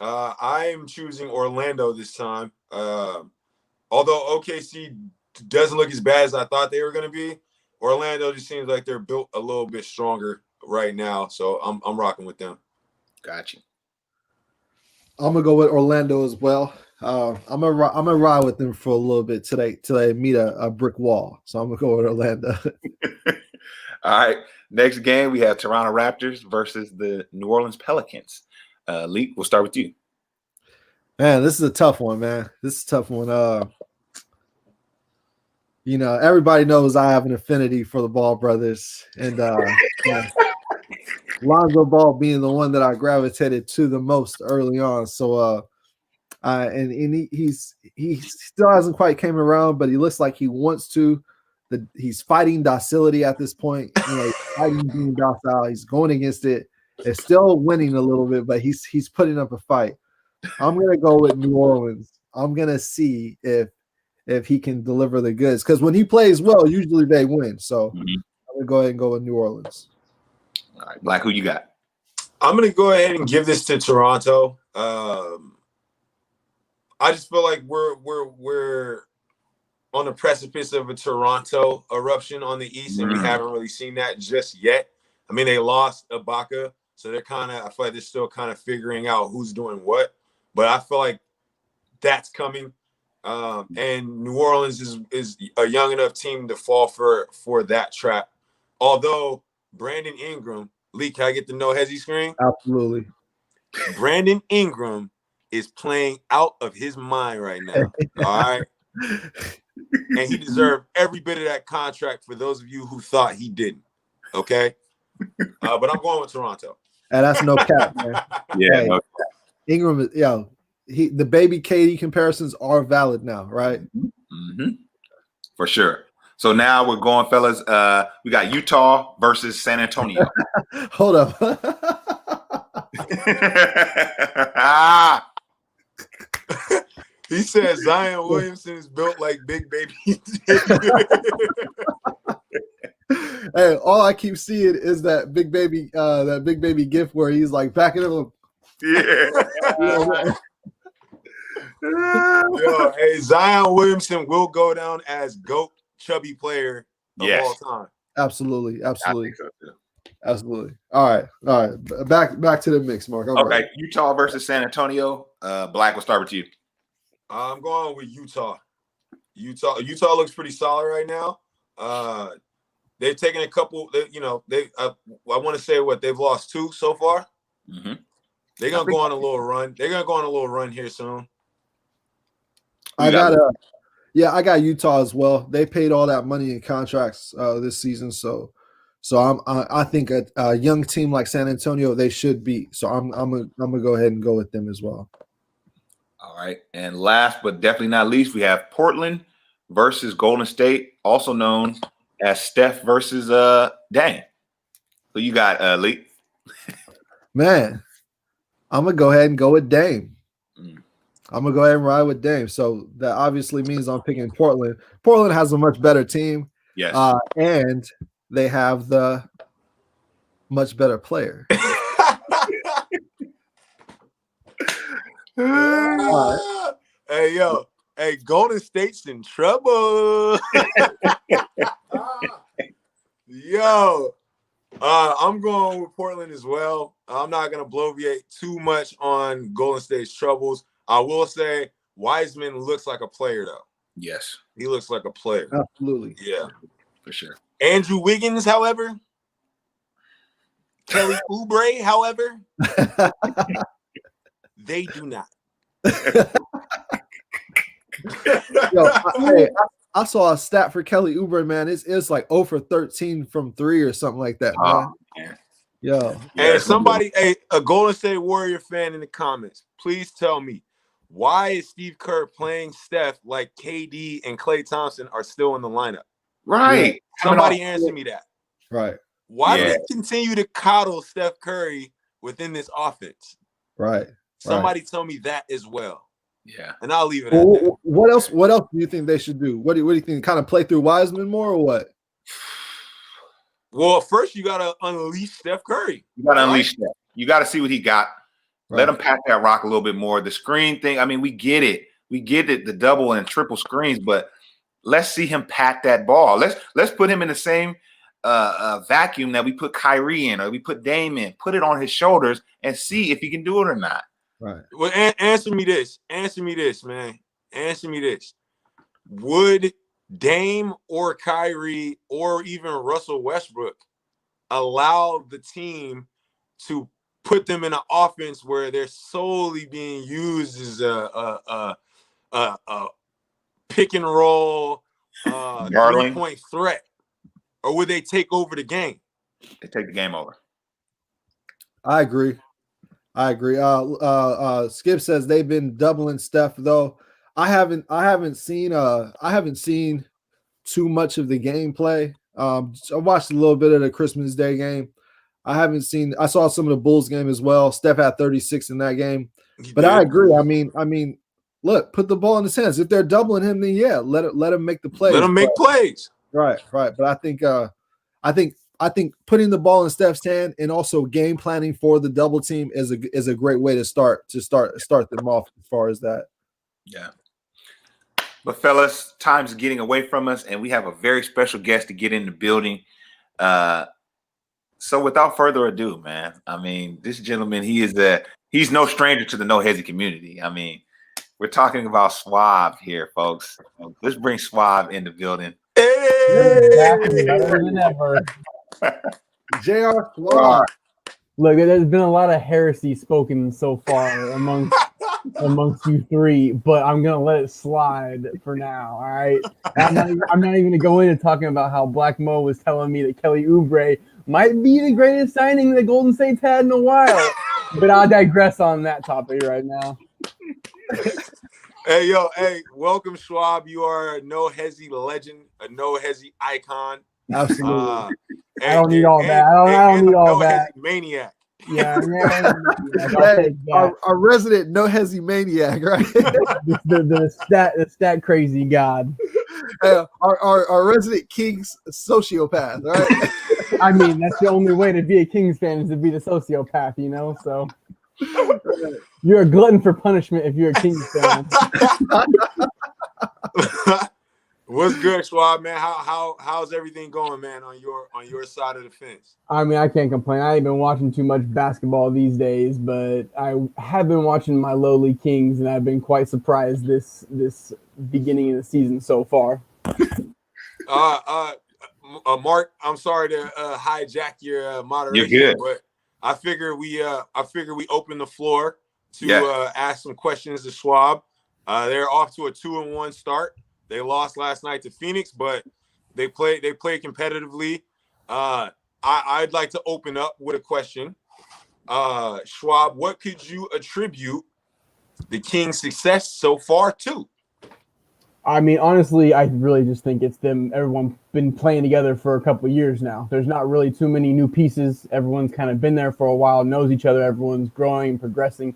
I'm choosing Orlando this time. Although OKC doesn't look as bad as I thought they were going to be, Orlando just seems like they're built a little bit stronger right now. So I'm rocking with them. Got you. I'm gonna go with Orlando as well. I'm gonna ride with them for a little bit till they meet a brick wall. So I'm gonna go with Orlando. All right. Next game we have Toronto Raptors versus the New Orleans Pelicans. Leak, we'll start with you. Man, this is a tough one, man. This is a tough one. Everybody knows I have an affinity for the Ball brothers, and Lonzo Ball being the one that I gravitated to the most early on. So, he still hasn't quite came around, but he looks like he wants to. He's fighting docility at this point. He's fighting being docile. He's going against it. It's still winning a little bit, but he's putting up a fight. I'm gonna go with New Orleans. I'm gonna see if he can deliver the goods, because when he plays well, usually they win. So I'm gonna go ahead and go with New Orleans. All right, Black, who you got? I'm gonna go ahead and give this to Toronto. I just feel like we're on the precipice of a Toronto eruption on the East, and we haven't really seen that just yet. I mean, they lost Ibaka, so I feel like they're still kind of figuring out who's doing what. But I feel like that's coming. And New Orleans is a young enough team to fall for that trap. Although Brandon Ingram, Lee, can I get the No Hesi screen? Absolutely. Brandon Ingram is playing out of his mind right now. All right. And he deserved every bit of that contract, for those of you who thought he didn't. Okay. But I'm going with Toronto. And that's no cap, man. Yeah. No cap. Ingram, the baby KD comparisons are valid now, right? For sure. So now we're going, fellas. We got Utah versus San Antonio. Hold up. He said Zion Williamson is built like Big Baby. Hey, all I keep seeing is that big baby gif where he's like backing up. Yeah. Yo, hey, Zion Williamson will go down as GOAT chubby player of all time. Absolutely. I think so too. Absolutely. All right. Back to the mix, Mark. Okay, right. Utah versus San Antonio. Black, we'll start with you. I'm going with Utah. Utah looks pretty solid right now. They've taken a couple. I want to say they've lost 2 so far. They're gonna go on a little run. They're gonna go on a little run here soon. I got Utah as well. They paid all that money in contracts this season, so I think a young team like San Antonio they should beat. So I'm gonna go ahead and go with them as well. All right, and last but definitely not least, we have Portland versus Golden State, also known as Steph versus Dame. So you got Lee. Man, I'm gonna go ahead and go with Dame. I'm gonna go ahead and ride with Dame. So that obviously means I'm picking Portland. Portland has a much better team. Yes. And they have the much better player. Hey, yo. Hey, Golden State's in trouble. Yo. I'm going with Portland as well. I'm not going to bloviate too much on Golden State's troubles. I will say Wiseman looks like a player, though. Yes. He looks like a player. Absolutely. Yeah. For sure. Andrew Wiggins, however. Kelly Oubre, however. They do not. Yo, I saw a stat for Kelly Oubre, man. It's like 0 for 13 from 3 or something like that, man. Yo. Hey, somebody, a Golden State Warrior fan in the comments, please tell me, why is Steve Kerr playing Steph like KD and Klay Thompson are still in the lineup? Right. Yeah. Somebody answer me that. Right. Why do they continue to coddle Steph Curry within this offense? Right. Somebody tell me that as well. Yeah. And I'll leave it at that. What else do you think they should do? What do you think? Kind of play through Wiseman more or what? Well, first you gotta unleash Steph Curry. You gotta unleash Steph. You gotta see what he got. Right. Let him pack that rock a little bit more. The screen thing, I mean, we get it. We get it, the double and triple screens, but let's see him pat that ball. Let's put him in the same vacuum that we put Kyrie in or we put Dame in. Put it on his shoulders and see if he can do it or not. Right. Well, answer me this. Answer me this, man. Answer me this. Would Dame or Kyrie or even Russell Westbrook allow the team to put them in an offense where they're solely being used as a pick and roll 3-point threat? Or would they take over the game? They take the game over. I agree. Skip says they've been doubling Steph though. I haven't seen too much of the gameplay. I watched a little bit of the Christmas Day game. I saw some of the Bulls game as well. Steph had 36 in that game. But I agree. I mean, look, put the ball in his hands. If they're doubling him, then yeah, let him make the plays. Let him make plays. Right. But I think putting the ball in Steph's hand and also game planning for the double team is a great way to start them off as far as that. Yeah. But fellas, time's getting away from us, and we have a very special guest to get in the building. So without further ado, man, I mean, this gentleman, he's no stranger to the No Hesi community. I mean, we're talking about Swab here, folks. Let's bring Swab in the building. Better than ever. JR Swab. Look, there's been a lot of heresy spoken so far amongst you three, but I'm gonna let it slide for now. All right, I'm not even gonna go into talking about how Black Mo was telling me that Kelly Oubre might be the greatest signing that Golden State's had in a while, but I'll digress on that topic right now. Hey, welcome, Schwab. You are a No Hesi legend, a No Hesi icon. Absolutely. I don't need all that. I don't need all that. Maniac. Yeah, our resident No Hesi maniac, right? the stat crazy god. Our resident Kings sociopath, right? I mean, that's the only way to be a Kings fan is to be the sociopath, you know. So you're a glutton for punishment if you're a Kings fan. What's good, Schwab, man? How's everything going, man, on your side of the fence? I mean, I can't complain. I ain't been watching too much basketball these days, but I have been watching my lowly Kings, and I've been quite surprised this beginning of the season so far. Mark, I'm sorry to hijack your moderation, You're good. But I figure we open the floor to ask some questions to Schwab. They're off to a 2-1 start. They lost last night to Phoenix, but they played competitively. I'd like to open up with a question. Schwab, what could you attribute the Kings' success so far to? I mean, honestly, I really just think it's them. Everyone's been playing together for a couple of years now. There's not really too many new pieces. Everyone's kind of been there for a while, knows each other. Everyone's growing and progressing.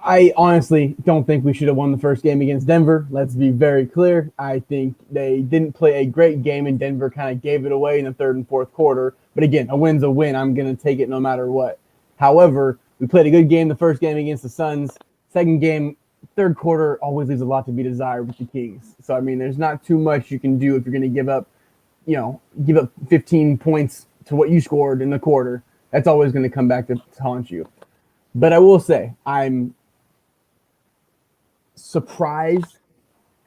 I honestly don't think we should have won the first game against Denver. Let's be very clear. I think they didn't play a great game, and Denver kind of gave it away in the third and fourth quarter. But again, a win's a win. I'm going to take it no matter what. However, we played a good game the first game against the Suns. Second game, third quarter always leaves a lot to be desired with the Kings. So, I mean, there's not too much you can do if you're going to give up 15 points to what you scored in the quarter. That's always going to come back to haunt you. But I will say, I'm surprised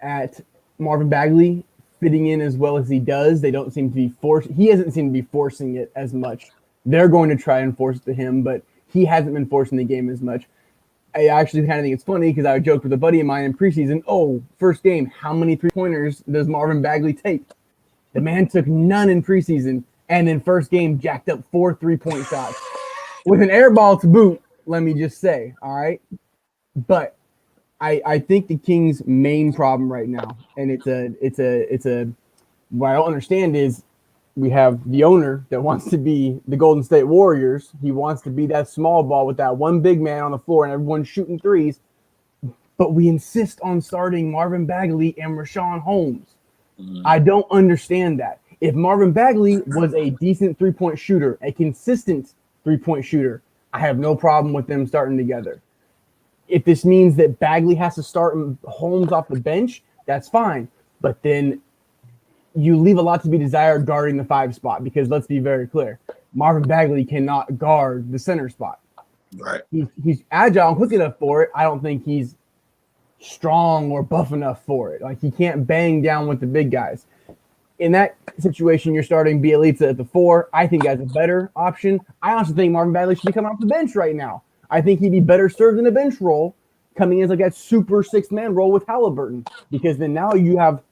at Marvin Bagley fitting in as well as he does. They don't seem to be he hasn't seemed to be forcing it as much. They're going to try and force it to him, but he hasn't been forcing the game as much. I actually kind of think it's funny because I joked with a buddy of mine in preseason, first game, how many 3-pointers does Marvin Bagley take? The man took none in preseason, and then first game jacked up 4 3-point shots with an air ball to boot, let me just say, all right? But I think the Kings' main problem right now, and what I don't understand is we have the owner that wants to be the Golden State Warriors. He wants to be that small ball with that one big man on the floor and everyone shooting threes. But we insist on starting Marvin Bagley and Rashawn Holmes. I don't understand that. If Marvin Bagley was a decent 3-point shooter, a consistent 3-point shooter, I have no problem with them starting together. If this means that Bagley has to start Holmes off the bench, that's fine. But then you leave a lot to be desired guarding the 5 spot because let's be very clear. Marvin Bagley cannot guard the center spot. Right. He's agile and quick enough for it. I don't think he's strong or buff enough for it. Like he can't bang down with the big guys. In that situation, you're starting Bielitsa at the 4. I think that's a better option. I also think Marvin Bagley should be coming off the bench right now. I think he'd be better served in a bench role coming in as like that super 6-man role with Halliburton because then now you have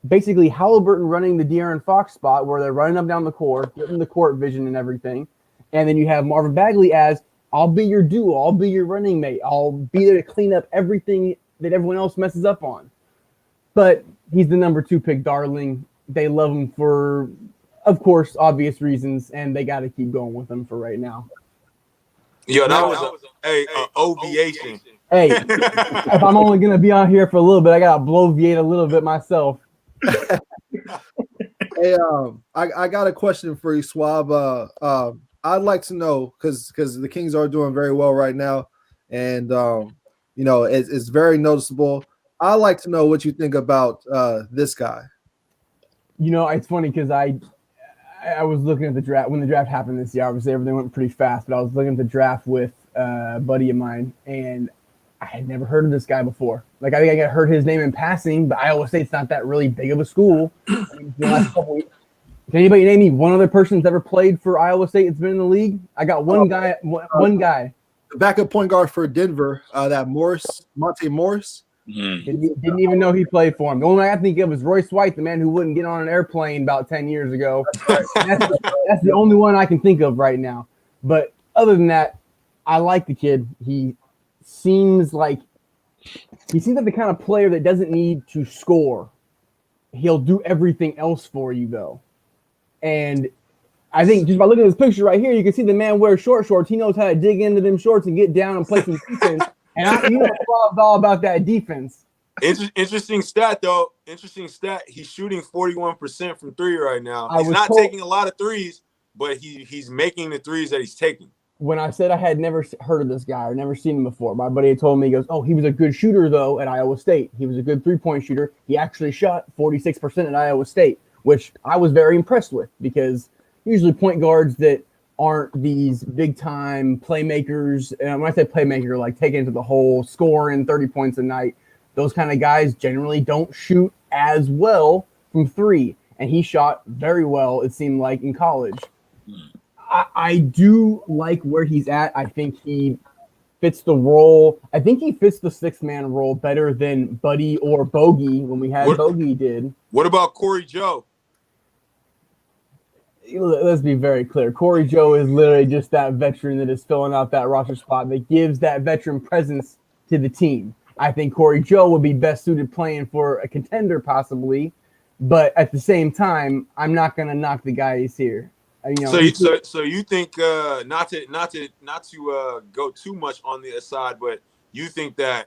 basically Halliburton running the De'Aaron Fox spot where they're running up down the court, getting the court vision and everything. And then you have Marvin Bagley as, I'll be your duo, I'll be your running mate, I'll be there to clean up everything that everyone else messes up on. But he's the number 2 pick darling. They love him for, of course, obvious reasons, and they got to keep going with him for right now. Yo, that was an ovation. Hey, if I'm only going to be on here for a little bit, I got to bloviate a little bit myself. Hey, I got a question for you, Swab. I'd like to know because the Kings are doing very well right now, and it's very noticeable. I'd like to know what you think about this guy. It's funny because I was looking at the draft when the draft happened this year. Obviously, everything went pretty fast, but I was looking at the draft with a buddy of mine, and I had never heard of this guy before. Like, I think I heard his name in passing, but Iowa State's not that really big of a school. Can anybody name me one other person that's ever played for Iowa State that's been in the league? I got one guy. The backup point guard for Denver, that Monte Morris. Didn't even know he played for him. The only one I think of is Royce White, the man who wouldn't get on an airplane about 10 years ago. That's the only one I can think of right now. But other than that, I like the kid. He seems like the kind of player that doesn't need to score. He'll do everything else for you, though. And I think just by looking at this picture right here, you can see the man wears shorts. He knows how to dig into them shorts and get down and play some defense. And all about that defense. Interesting stat, though. He's shooting 41% from 3 right now. He's not taking a lot of threes, but he's making the threes that he's taking. When I said I had never heard of this guy or never seen him before, my buddy had told me, he goes, he was a good shooter, though, at Iowa State. He was a good 3-point shooter. He actually shot 46% at Iowa State, which I was very impressed with because usually point guards that aren't these big-time playmakers. And when I say playmaker, like taking it to the hole, scoring 30 points a night, those kind of guys generally don't shoot as well from 3. And he shot very well, it seemed like, in college. I do like where he's at. I think he fits the role. I think he fits the six-man role better than Buddy or Bogey when we had Bogey did. What about Corey Joe? Let's be very clear. Corey Joe is literally just that veteran that is filling out that roster spot that gives that veteran presence to the team. I think Corey Joe would be best suited playing for a contender possibly, but at the same time, I'm not going to knock the guy he's here. So you think not to go too much on the aside, but you think that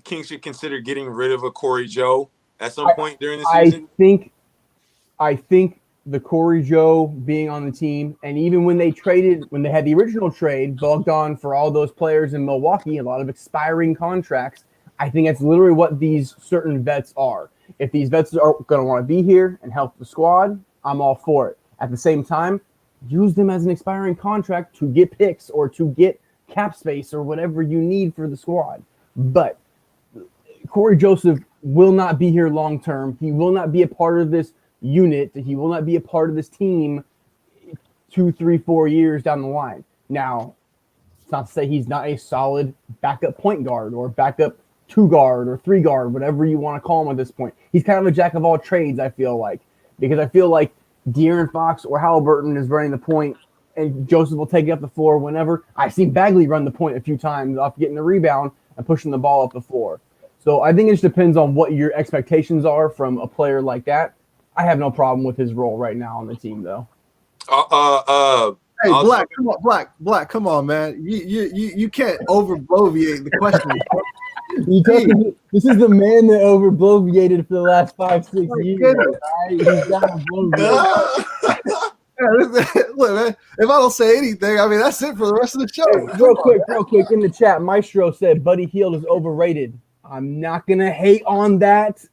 Kings should consider getting rid of a Corey Joe at some point during the season? I think the Corey Joe being on the team, and even when they had the original trade, Bogdan for all those players in Milwaukee, a lot of expiring contracts. I think that's literally what these certain vets are. If these vets are going to want to be here and help the squad, I'm all for it. At the same time, use them as an expiring contract to get picks or to get cap space or whatever you need for the squad. But Corey Joseph will not be here long term. He will not be a part of this unit. He will not be a part of this team 2, 3, 4 years down the line. Now, it's not to say he's not a solid backup point guard or backup 2 guard or 3 guard, whatever you want to call him at this point. He's kind of a jack of all trades, I feel like, because I feel like De'Aaron Fox or Halliburton is running the point, and Joseph will take it up the floor whenever. I've seen Bagley run the point a few times off getting a rebound and pushing the ball up the floor. So I think it just depends on what your expectations are from a player like that. I have no problem with his role right now on the team, though. Hey, Black, come on, Black, come on, man. You can't over-bloviate the question. This is the man that over-bloviated for the last 5-6 years. Right? He's got to bloviate. Look, man, if I don't say anything, I mean, that's it for the rest of the show. Real quick, in the chat, Maestro said Buddy Hield is overrated. I'm not going to hate on that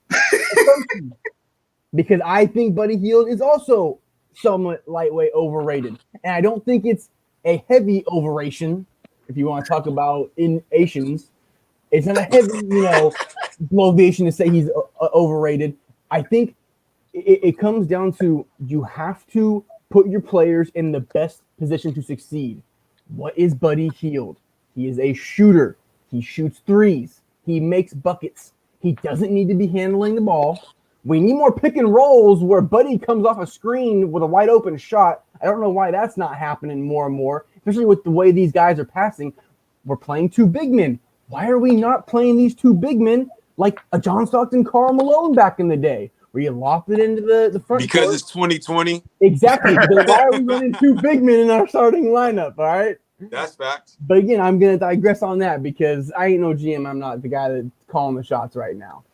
because I think Buddy Hield is also somewhat lightweight overrated. And I don't think it's a heavy overration, if you want to talk about in Asians. It's not a heavy, bloviation to say he's overrated. I think it comes down to you have to put your players in the best position to succeed. What is Buddy Hield? He is a shooter. He shoots threes. He makes buckets. He doesn't need to be handling the ball. We need more pick and rolls where Buddy comes off a screen with a wide open shot. I don't know why that's not happening more and more, especially with the way these guys are passing. We're playing 2 big men. Why are we not playing these 2 big men like a John Stockton, Karl Malone back in the day, where you loft it into the front? Because court? It's 2020. Exactly. Why are we running 2 big men in our starting lineup? All right. That's fact. But again, I'm gonna digress on that because I ain't no GM. I'm not the guy that's calling the shots right now.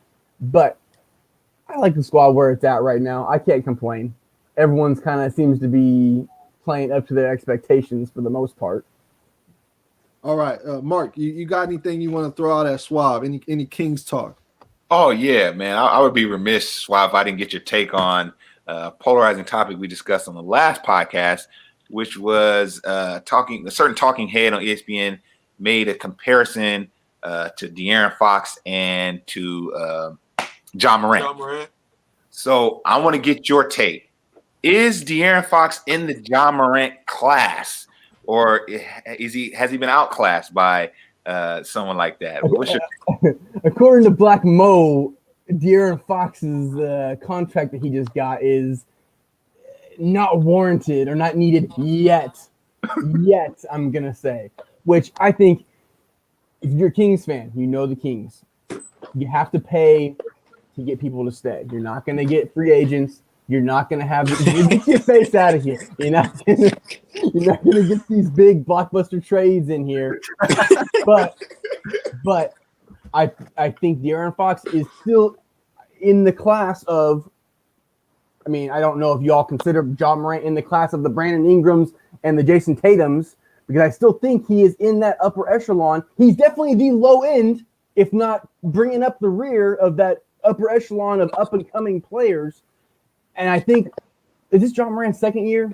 But I like the squad where it's at right now. I can't complain. Everyone's kind of seems to be playing up to their expectations for the most part. All right, Mark, you got anything you want to throw out at Swab? Any Kings talk? Oh, yeah, man. I would be remiss, Swab, if I didn't get your take on a polarizing topic we discussed on the last podcast, which was a certain talking head on ESPN made a comparison to De'Aaron Fox and to John Morant. So I want to get your take. Is De'Aaron Fox in the John Morant class, or has he been outclassed by someone like that? According to Black Mo, De'Aaron Fox's contract that he just got is not warranted or not needed yet. I'm gonna say, which I think if you're a Kings fan, you know the Kings. You have to pay to get people to stay. You're not gonna get free agents. You're not gonna have get your face out of here. You're not gonna get these big blockbuster trades in here. But I think De'Aaron Fox is still in the class of. I mean, I don't know if y'all consider John Morant in the class of the Brandon Ingrams and the Jason Tatums, because I still think he is in that upper echelon. He's definitely the low end, if not bringing up the rear of that upper echelon of up-and-coming players. And I think, is this John Morant's second year?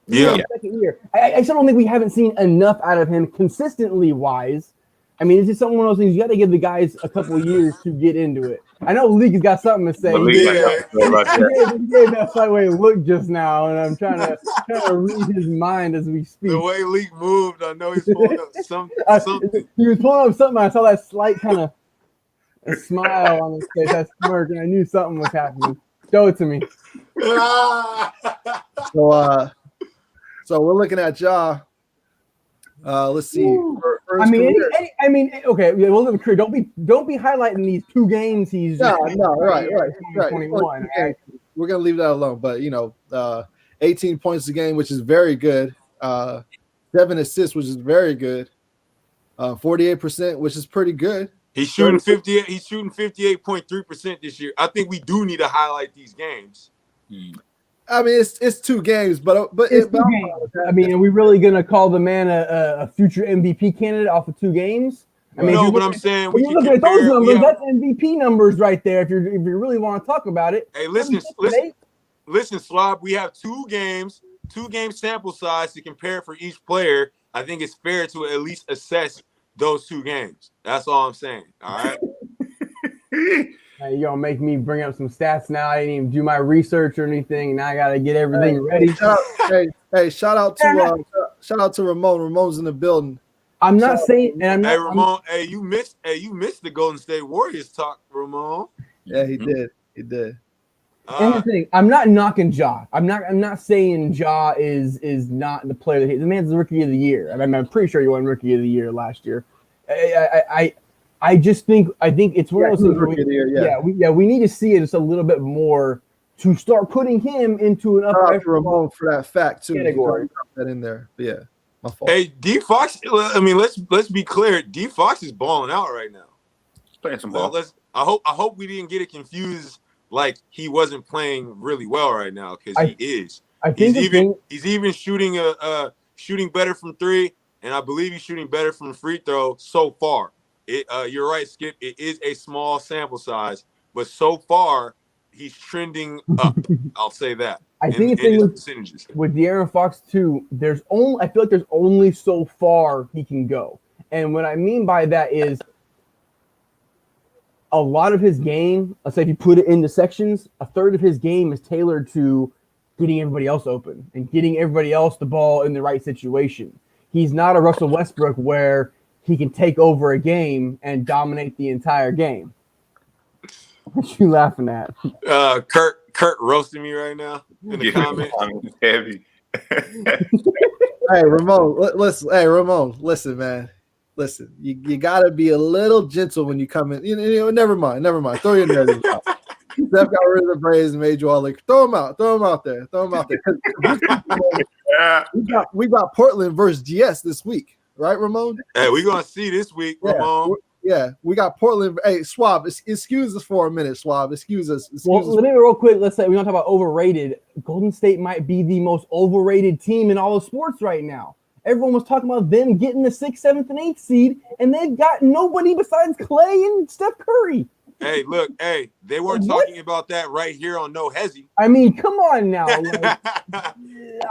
Yeah. Second year. I still don't think we haven't seen enough out of him consistently-wise. I mean, it's just one of those things. You got to give the guys a couple of years to get into it. I know League got something to say. Malik, He gave that sideways look just now, and I'm trying to read his mind as we speak. The way Leak moved, I know he's pulling up something. He was pulling up something. I saw that slight kind of a smile on his face, that smirk, and I knew something was happening. Show it to me. So we're looking at Ja. Let's see. I mean, okay. We'll live a career. Don't be highlighting these 2 games. He's right. 21. Right. We're gonna leave that alone. But 18 points a game, which is very good. 7 assists, which is very good. 48%, which is pretty good. He's shooting 58. He's shooting 58.3% this year. I think we do need to highlight these games. I mean, it's 2 games, but it's 2 games. I mean, are we really gonna call the man a future MVP candidate off of 2 games? I mean, no, but I'm saying we can look at those numbers. That's MVP numbers right there. If you really want to talk about it. Hey, listen, Slob. We have 2 games, 2-game sample size to compare for each player. I think it's fair to at least assess those 2 games. That's all I'm saying. All right. Hey, you're gonna make me bring up some stats now. I didn't even do my research or anything. Now I gotta get everything ready. Shout out to Ramon. Ramon's in the building. I'm not saying, and I'm not. Hey, Ramon. You missed the Golden State Warriors talk, Ramon. Yeah, he did. He did. And the thing, I'm not knocking Ja. I'm not saying Ja is not the player that the man's the rookie of the year. I mean, I'm pretty sure he won rookie of the year last year. I think it's one of those things. We need to see it just a little bit more to start putting him into an upper Ramon for that fact too. Category. That in there, but yeah, my fault. Hey, D Fox. I mean, let's be clear. D Fox is balling out right now. Playing some ball. I hope we didn't get it confused. Like he wasn't playing really well right now because he is. I think he's even shooting shooting better from 3, and I believe he's shooting better from free throw so far. You're right, Skip. It is a small sample size, but so far he's trending up. I'll say that. I think the thing with De'Aaron Fox too, I feel like there's only so far he can go, and what I mean by that is a lot of his game. Let's say if you put it into sections, a third of his game is tailored to getting everybody else open and getting everybody else the ball in the right situation. He's not a Russell Westbrook where he can take over a game and dominate the entire game. What you laughing at? Kurt roasting me right now in the comments. Heavy. Hey, Ramon, listen, man. Listen, you gotta be a little gentle when you come in. Never mind. Throw your narrative out. Steph got rid of the braids and made you all like, throw him out there. We got Portland versus GS this week, right, Ramon? Hey, we're gonna see this week, Ramon. Yeah, we got Portland. Hey, Schwab, excuse us for a minute, Schwab. Excuse us. Let me real quick. Let's say we don't talk about overrated. Golden State might be the most overrated team in all of sports right now. Everyone was talking about them getting the 6th, 7th, and 8th seed, and they've got nobody besides Clay and Steph Curry. Hey, look, they weren't talking about that right here on No Hesi. I mean, come on now. Like,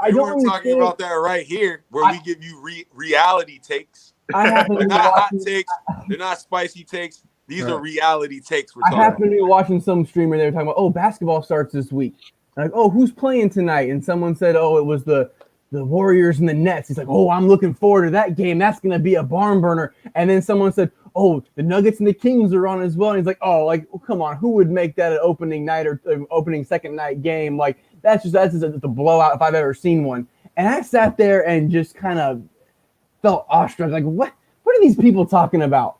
they weren't talking about that right here, where we give you reality takes. They're not hot takes. They're not spicy takes. These are reality takes. I happened to be watching some streamer. They were talking about, basketball starts this week. Like, who's playing tonight? And someone said, it was the Warriors and the Nets. He's like, I'm looking forward to that game. That's going to be a barn burner. And then someone said, the Nuggets and the Kings are on as well. And he's like, come on. Who would make that an opening night or opening second night game? Like, that's just a blowout if I've ever seen one. And I sat there and just kind of felt awestruck. Like, what are these people talking about?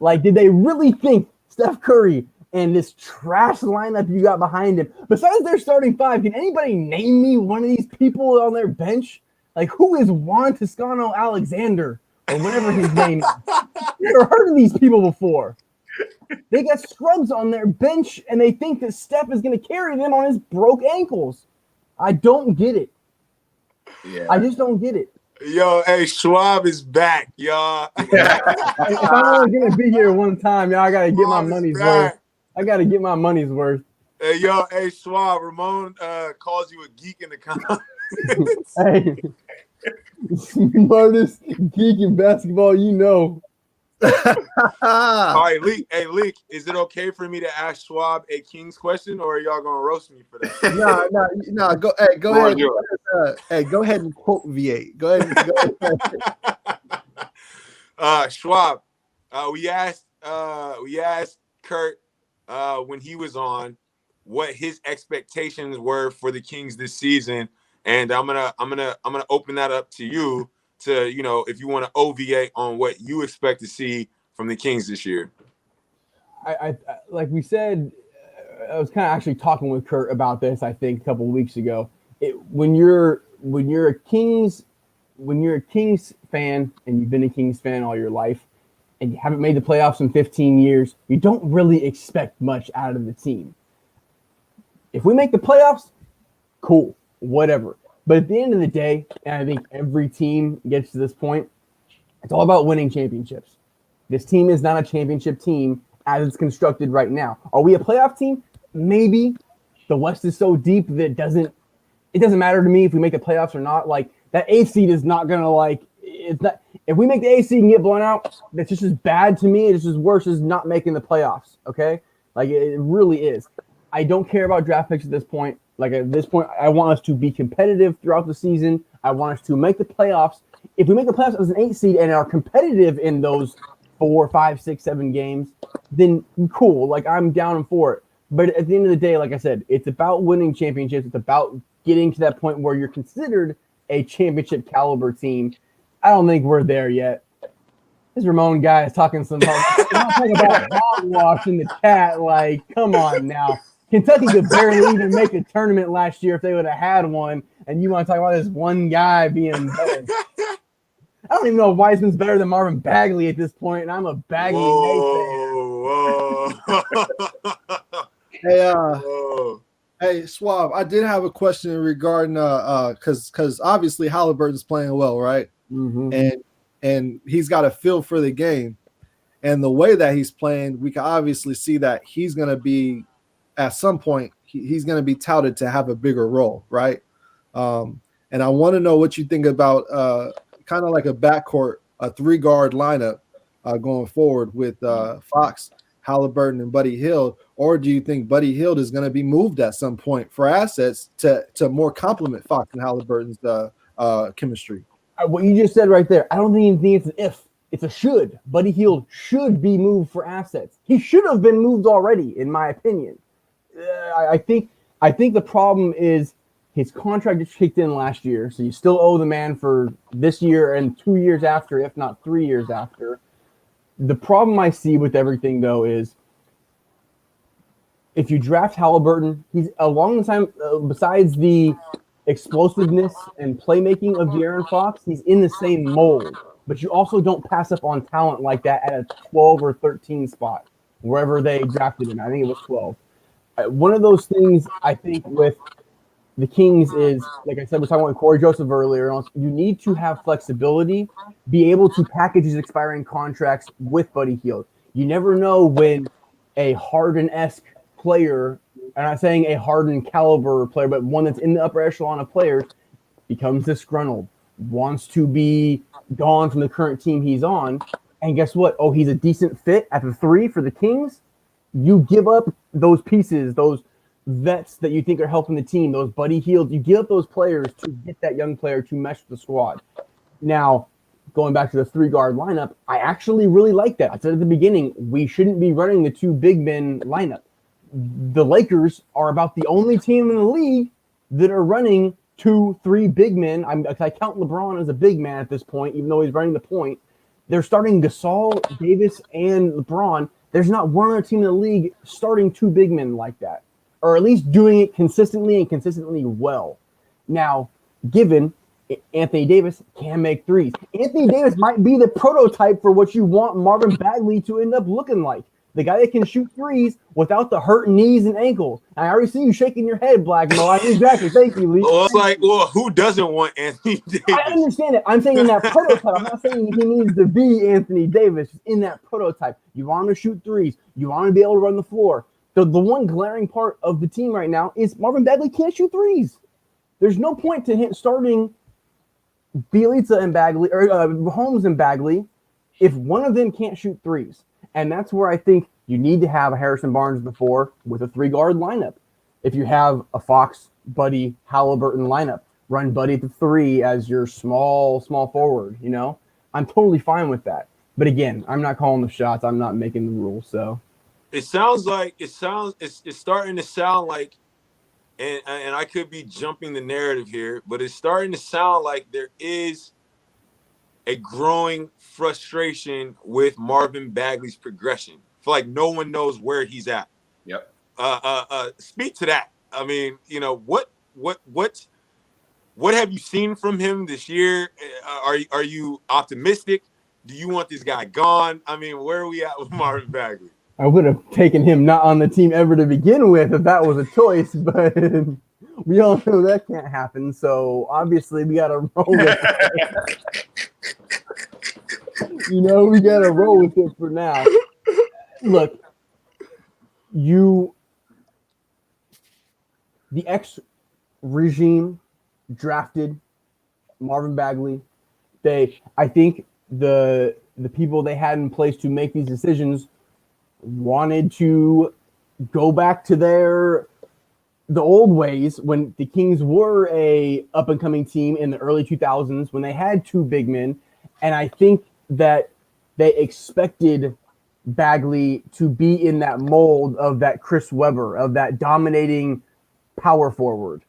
Like, did they really think Steph Curry and this trash lineup you got behind him, besides their starting 5, can anybody name me one of these people on their bench? Like, who is Juan Toscano Alexander or whatever his name is? Never heard of these people before. They got scrubs on their bench, and they think that Steph is going to carry them on his broke ankles. I don't get it. Yeah. I just don't get it. Yo, hey, Schwab is back, y'all. If I'm only going to be here one time, y'all, I got to get my money's worth. I got to get my money's worth. Hey, Schwab, Ramon calls you a geek in the comments. Hey, smartest geek in basketball, you know. All right, Leak. Hey, Leak, is it okay for me to ask Schwab a Kings question, or are y'all gonna roast me for that? No. Go ahead. Go ahead and quote V8. Go ahead. Schwab, we asked Kurt when he was on what his expectations were for the Kings this season, and I'm gonna open that up to you to, if you want to OVA on what you expect to see from the Kings this year. I like we said, I was kind of actually talking with Kurt about this, I think, a couple of weeks ago. When you're a Kings fan and you've been a Kings fan all your life and you haven't made the playoffs in 15 years, you don't really expect much out of the team. If we make the playoffs, cool, whatever. But at the end of the day, and I think every team gets to this point, it's all about winning championships. This team is not a championship team as it's constructed right now. Are we a playoff team? Maybe. The West is so deep that it doesn't matter to me if we make the playoffs or not. Like, that 8th seed is not going to, it's not. If we make the 8th seed and get blown out, that's just as bad to me. It's just as worse as not making the playoffs, okay? Like, it really is. I don't care about draft picks at this point. Like, at this point, I want us to be competitive throughout the season. I want us to make the playoffs. If we make the playoffs as an 8 seed and are competitive in those 4, 5, 6, 7 games, then cool. Like, I'm down for it. But at the end of the day, like I said, it's about winning championships. It's about getting to that point where you're considered a championship caliber team. I don't think we're there yet. This Ramon guy is talking some talking about hogwash in the chat. Like, come on now. Kentucky could barely even make a tournament last year if they would have had one, and you want to talk about this one guy being better. I don't even know if Wiseman's better than Marvin Bagley at this point, and I'm a Bagley Whoa. Hey, Schwab, I did have a question regarding because obviously Halliburton's playing well, right? Mm-hmm. And he's got a feel for the game, and the way that he's playing, we can obviously see that he's going to be at some point he's going to be touted to have a bigger role, right? And I want to know what you think about kind of like a backcourt, a 3-guard lineup going forward with Fox, Halliburton, and Buddy Hield, or do you think Buddy Hield is going to be moved at some point for assets to more complement Fox and Halliburton's chemistry? What you just said right there, I don't think it's an if, it's a should. Buddy Hield should be moved for assets. He should have been moved already, in my opinion. I think the problem is his contract just kicked in last year, so you still owe the man for this year and 2 years after, if not 3 years after. The problem I see with everything, though, is if you draft Halliburton, he's a long time, besides the explosiveness and playmaking of De'Aaron Fox, he's in the same mold. But you also don't pass up on talent like that at a 12 or 13 spot, wherever they drafted him. I think it was 12. One of those things I think with the Kings is, like I said, we're talking about Corey Joseph earlier, you need to have flexibility, be able to package these expiring contracts with Buddy Hield. You never know when a Harden-esque player, I'm not saying a Harden caliber player, but one that's in the upper echelon of players, becomes disgruntled, wants to be gone from the current team he's on, and guess what? Oh, he's a decent fit at the 3 for the Kings. You give up those pieces, those vets that you think are helping the team, those Buddy Hield, you give up those players to get that young player to mesh with the squad. Now, going back to the 3-guard lineup, I actually really like that. I said at the beginning, we shouldn't be running the 2 big men lineup. The Lakers are about the only team in the league that are running 2-3 big men. I count LeBron as a big man at this point, even though he's running the point. They're starting Gasol, Davis, and LeBron. There's not one other team in the league starting 2 big men like that, or at least doing it consistently and consistently well. Now, given Anthony Davis can make threes, Anthony Davis might be the prototype for what you want Marvin Bagley to end up looking like. The guy that can shoot threes without the hurt knees and ankles. I already see you shaking your head, Black Mo. Exactly. Thank you, Lee. Well, it's like, who doesn't want Anthony Davis? I understand it. I'm saying in that prototype. I'm not saying he needs to be Anthony Davis. In that prototype, you want him to shoot threes. You want him to be able to run the floor. The one glaring part of the team right now is Marvin Bagley can't shoot threes. There's no point to him starting Bielitsa and Bagley, or Holmes and Bagley, if one of them can't shoot threes, and that's where I think you need to have a Harrison Barnes before with a 3-guard lineup. If you have a Fox, Buddy, Halliburton lineup, run Buddy at the 3 as your small forward, you know? I'm totally fine with that. But again, I'm not calling the shots. I'm not making the rules, so. It's starting to sound like, and I could be jumping the narrative here, but it's starting to sound like there is a growing frustration with Marvin Bagley's progression. I feel like no one knows where he's at. Yep. Speak to that. I mean, you know, what have you seen from him this year? Are you optimistic? Do you want this guy gone? I mean, where are we at with Marvin Bagley? I would have taken him not on the team ever to begin with if that was a choice, but we all know that can't happen. So obviously we got to roll with it. You know, we got to roll with it for now. Look, the X regime drafted Marvin Bagley. I think the people they had in place to make these decisions wanted to go back to the old ways when the Kings were a up and coming team in the early 2000s when they had 2 big men, and I think that they expected Bagley to be in that mold of that Chris Webber, of that dominating power forward.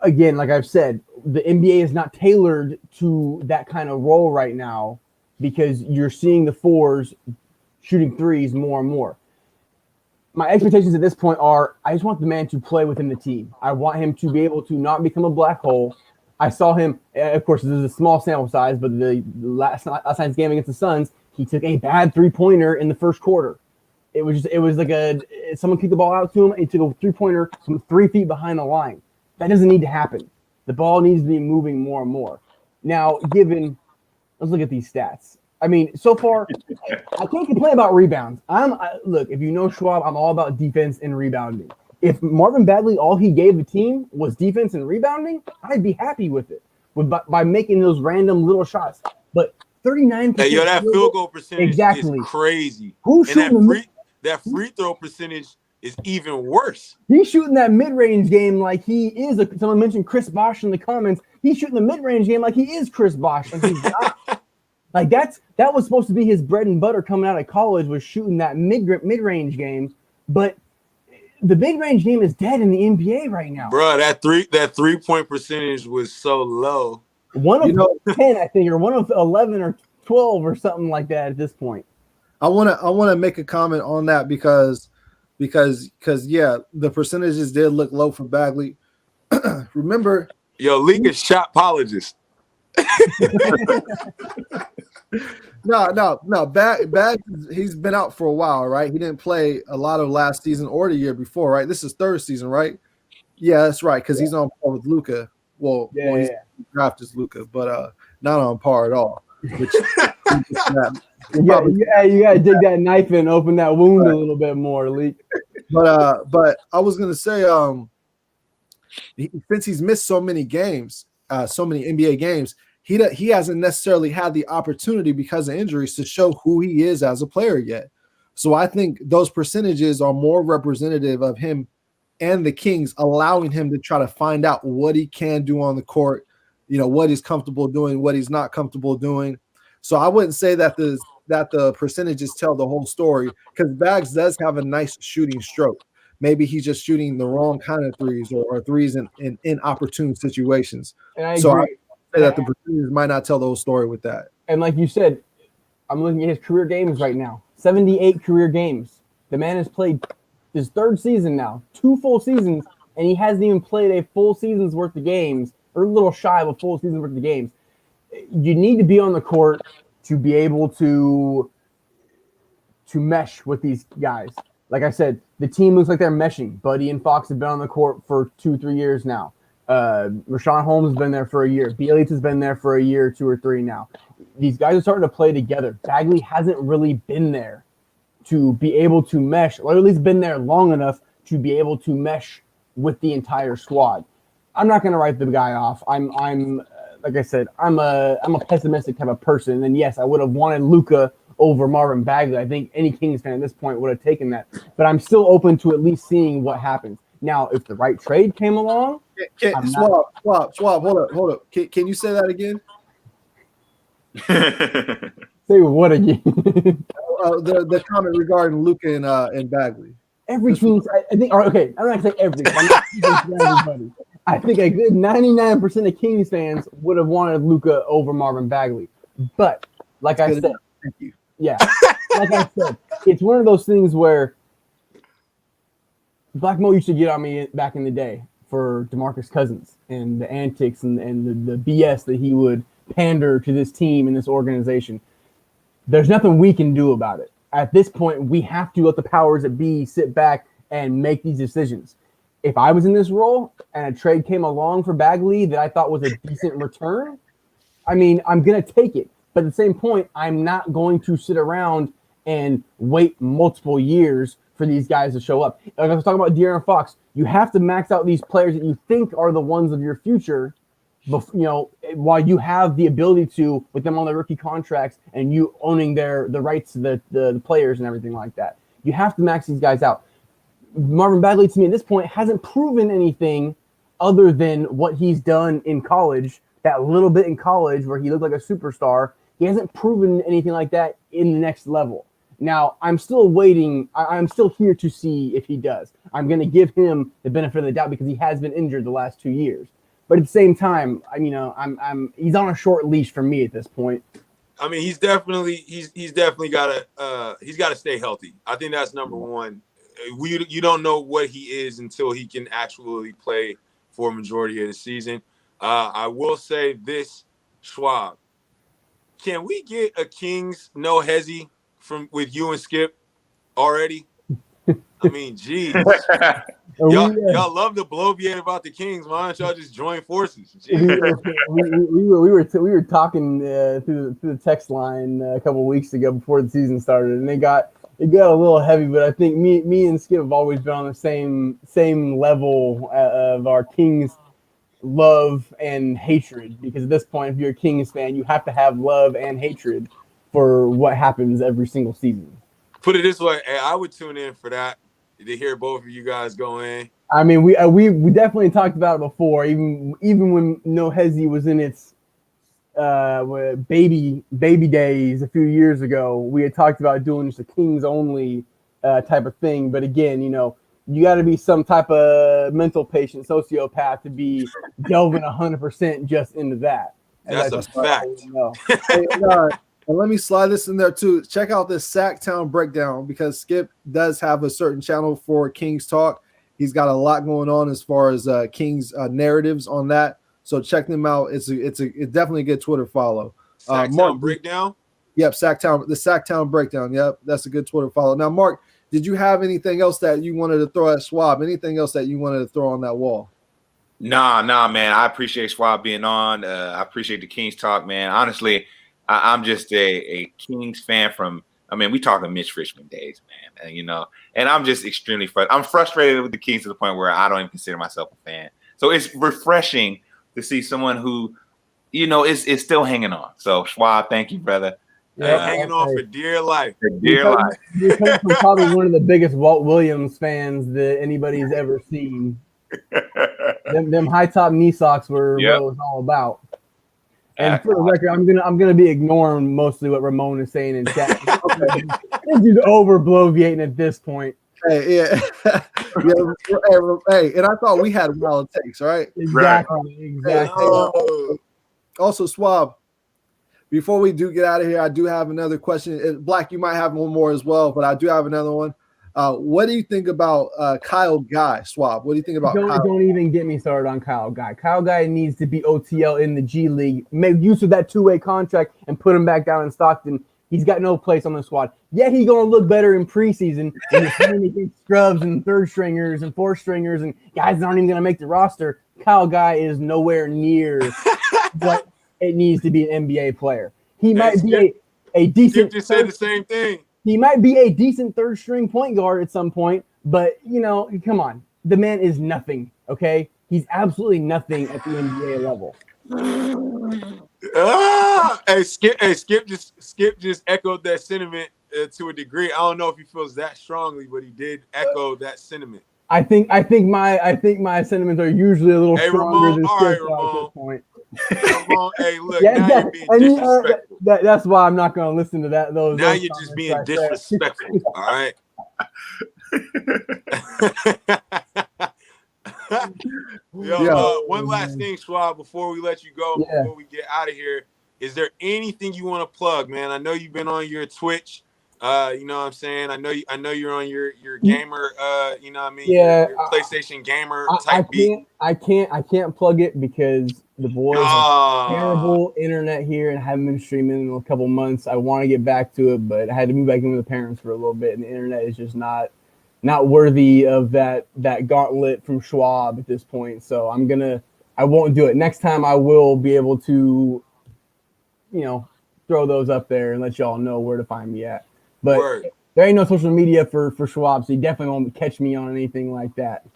Again, like I've said, the NBA is not tailored to that kind of role right now because you're seeing the 4s shooting 3s more and more. My expectations at this point are I just want the man to play within the team. I want him to be able to not become a black hole. I saw him, of course, this is a small sample size, but the last night's game against the Suns, he took a bad 3-pointer in the first quarter. It was like someone kicked the ball out to him, and he took a 3-pointer from 3 feet behind the line. That doesn't need to happen. The ball needs to be moving more and more. Now, let's look at these stats. I mean, so far, I can't complain about rebounds. Look, if you know Schwab, I'm all about defense and rebounding. If Marvin Bagley, all he gave the team was defense and rebounding, I'd be happy with it by making those random little shots. But 39%. Hey, that field goal percentage exactly. is crazy. Who's shooting that free throw percentage is even worse. He's shooting that mid-range game like he is. Someone mentioned Chris Bosh in the comments. He's shooting the mid-range game like he is Chris Bosh, and he's not. Like that was supposed to be his bread and butter coming out of college, was shooting that mid-range game. But the mid-range game is dead in the NBA right now. Bro, that 3-point percentage was so low. 1 of 10, I think, or 1 of 11 or 12 or something like that at this point. I want to make a comment on that because yeah, the percentages did look low for Bagley. Remember, Leak is shotologist. No. Bag. He's been out for a while, right? He didn't play a lot of last season or the year before, right? This is 3rd season, right? Yeah, that's right. Because he's on par with Luka. He's drafted as Luka, but not on par at all. Which you gotta dig that knife in, open that wound a little bit more, Leak. But I was gonna say, since he's missed so many games, so many NBA games, he hasn't necessarily had the opportunity because of injuries to show who he is as a player yet. So I think those percentages are more representative of him and the Kings, allowing him to try to find out what he can do on the court, what he's comfortable doing, what he's not comfortable doing. So I wouldn't say that the percentages tell the whole story, because Bags does have a nice shooting stroke. Maybe he's just shooting the wrong kind of threes or threes in inopportune situations. And I agree. Say that the percentages might not tell the whole story with that. And like you said, I'm looking at his career games right now. 78 career games. The man has played his 3rd season now, 2 full seasons, and he hasn't even played a full season's worth of games, or a little shy of a full season's worth of games. You need to be on the court to be able to mesh with these guys. Like I said, the team looks like they're meshing. Buddy and Fox have been on the court for 2-3 years now. Rashawn Holmes has been there for a year. Bielitz has been there for a year, 2 or 3 now. These guys are starting to play together. Bagley hasn't really been there to be able to mesh, or at least been there long enough to be able to mesh with the entire squad. I'm not going to write the guy off. I'm like like I said, I'm a pessimistic type of person. And yes, I would have wanted Luka over Marvin Bagley. I think any Kings fan at this point would have taken that. But I'm still open to at least seeing what happens. Now, if the right trade came along, Swab. Hold up. Can you say that again? Say what again? The comment regarding Luka and Bagley. Every team, I think. Okay, I'm not gonna say every. I'm not everybody. I think a good 99% of Kings fans would have wanted Luka over Marvin Bagley. But like I said, thank you. Yeah, like I said, it's one of those things where Black Mo used to get on me back in the day for DeMarcus Cousins and the antics and the BS that he would pander to this team and this organization. There's nothing we can do about it. At this point, we have to let the powers that be sit back and make these decisions. If I was in this role and a trade came along for Bagley that I thought was a decent return, I mean, I'm going to take it. But at the same point, I'm not going to sit around and wait multiple years for these guys to show up. Like I was talking about De'Aaron Fox, you have to max out these players that you think are the ones of your future, while you have the ability to, with them on their rookie contracts and you owning the rights to the players and everything like that. You have to max these guys out. Marvin Bagley, to me, at this point, hasn't proven anything other than what he's done in college, that little bit in college where he looked like a superstar. He hasn't proven anything like that in the next level. Now, I'm still waiting. I'm still here to see if he does. I'm going to give him the benefit of the doubt because he has been injured the last 2 years. But at the same time, he's on a short leash for me at this point. I mean, he's definitely got to stay healthy. I think that's number one. You don't know what he is until he can actually play for a majority of the season. I will say this, Schwab. Can we get a Kings No Hesi with you and Skip already? I mean, geez. Y'all love to bloviate about the Kings. Why don't y'all just join forces? We were talking through the text line a couple of weeks ago before the season started, and it got a little heavy. But I think me and Skip have always been on the same level of our Kings love and hatred, because at this point, if you're a Kings fan, you have to have love and hatred for what happens every single season. Put it this way, I would tune in for that, to hear both of you guys go in. I mean, we definitely talked about it before, even when No Hesi was in its baby days a few years ago. We had talked about doing just a Kings only type of thing, but again, you got to be some type of mental patient, sociopath, to be delving 100% just into that. That's a fact. And let me slide this in there too. Check out this Sacktown breakdown, because Skip does have a certain channel for Kings Talk. He's got a lot going on as far as Kings narratives on that. So check them out. It's definitely a good Twitter follow. Sacktown breakdown. Yep, the Sacktown breakdown. Yep, that's a good Twitter follow. Now, Mark, did you have anything else that you wanted to throw at Schwab? Anything else that you wanted to throw on that wall? Nah, man. I appreciate Schwab being on. I appreciate the Kings Talk, man. Honestly, I'm just a Kings fan we talking Mitch Richmond days, man, and I'm just extremely frustrated. I'm frustrated with the Kings to the point where I don't even consider myself a fan. So it's refreshing to see someone who, is still hanging on. So Schwab, thank you, brother. Hanging on for dear life. For dear life. You're coming from probably one of the biggest Walt Williams fans that anybody's ever seen. Them high top knee socks were what it was all about. And for the record, I'm gonna be ignoring mostly what Ramon is saying in chat. This is over bloviating at this point. Hey, yeah. Hey, and I thought we had wild takes, right? Exactly. Also, Swab, before we do get out of here, I do have another question. Black, you might have one more as well, but I do have another one. What do you think about Kyle Guy, Swab? What do you think about Kyle? Don't even get me started on Kyle Guy. Kyle Guy needs to be OTL in the G League. Make use of that two-way contract and put him back down in Stockton. He's got no place on the squad. Yeah, he's going to look better in preseason when he's playing against scrubs and third stringers and fourth stringers and guys that aren't even going to make the roster. Kyle Guy is nowhere near what it needs to be an NBA player. He might be a decent. You just said the same thing. He might be a decent third string point guard at some point, but come on. The man is nothing, okay? He's absolutely nothing at the NBA level. Hey, Skip just echoed that sentiment to a degree. I don't know if he feels that strongly, but he did echo that sentiment. I think my sentiments are usually a little stronger Ramon, than all right, Skip's at Ramon. this point. Ramon, hey, look, Yeah, now you're being and disrespectful. that's why I'm not going to listen to that. Now you're just being disrespectful. All right. One last thing, Schwab, before we let you go, before we get out of here, is there anything you want to plug, man? I know you've been on your Twitch. You know what I'm saying? I know you're on your gamer, you know what I mean? Yeah, your PlayStation gamer type beat. I can't plug it because the boys have terrible internet here and haven't been streaming in a couple months. I want to get back to it, but I had to move back in with the parents for a little bit, and the internet is just not worthy of that gauntlet from Schwab at this point. So I won't do it. Next time I will be able to, throw those up there and let y'all know where to find me at. But there ain't no social media for Schwab, so you definitely won't catch me on anything like that.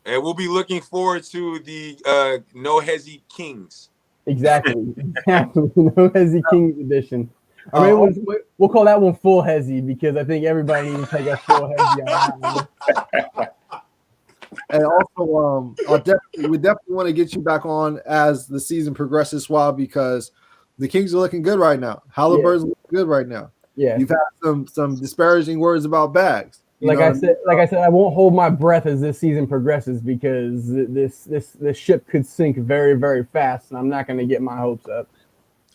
And we'll be looking forward to the No Hesi Kings. Exactly. No Hesi Kings edition. I mean, we'll call that one Full Hesi because I think everybody needs to take a full Hesi on that one. And also, we definitely want to get you back on as the season progresses, Swab, because the Kings are looking good right now. Halliburton's looking good right now. Yeah, you've had some disparaging words about Bags. Like I said, I won't hold my breath as this season progresses because this ship could sink very, very fast, and I'm not going to get my hopes up.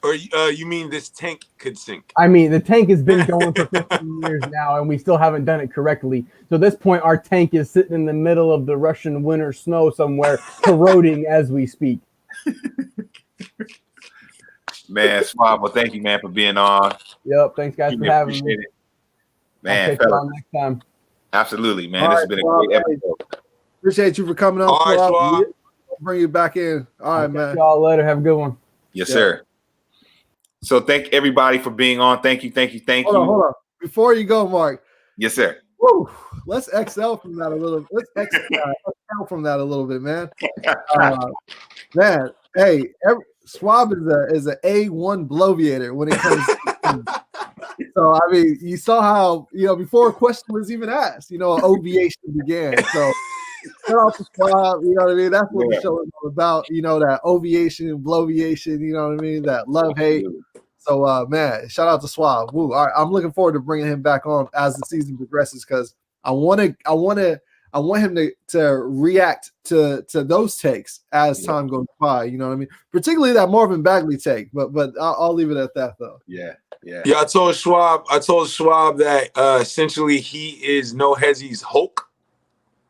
Or you mean this tank could sink? I mean, the tank has been going for 15 years now, and we still haven't done it correctly. So at this point, our tank is sitting in the middle of the Russian winter snow somewhere, corroding as we speak. Man, Swab, well, thank you, man, for being on. Yep, thanks, guys, for having me. It. Man, I'll catch you on next time. Absolutely, man. This has been a great episode. Appreciate you for coming on. All right, Swab. I'll bring you back in. All right, man. Y'all later. Have a good one. Yes, sir. So thank everybody for being on. Thank you. Hold on. Before you go, Mark. Yes, sir. Woo, let's exhale from that a little. Let's exhale from that a little bit, man. Man, hey, Swab is a A1 bloviator when it comes to so I mean, you saw how before a question was even asked, an ovation began. So shout out to Swab, you know what I mean? That's what the show is all about, that ovation and bloviation, you know what I mean? That love hate. So man, shout out to Swab. Woo. All right, I'm looking forward to bringing him back on as the season progresses because I want him to react to those takes as time goes by. You know what I mean? Particularly that Marvin Bagley take, but I'll leave it at that though. Yeah. I told Schwab that essentially he is No Hesi's Hulk.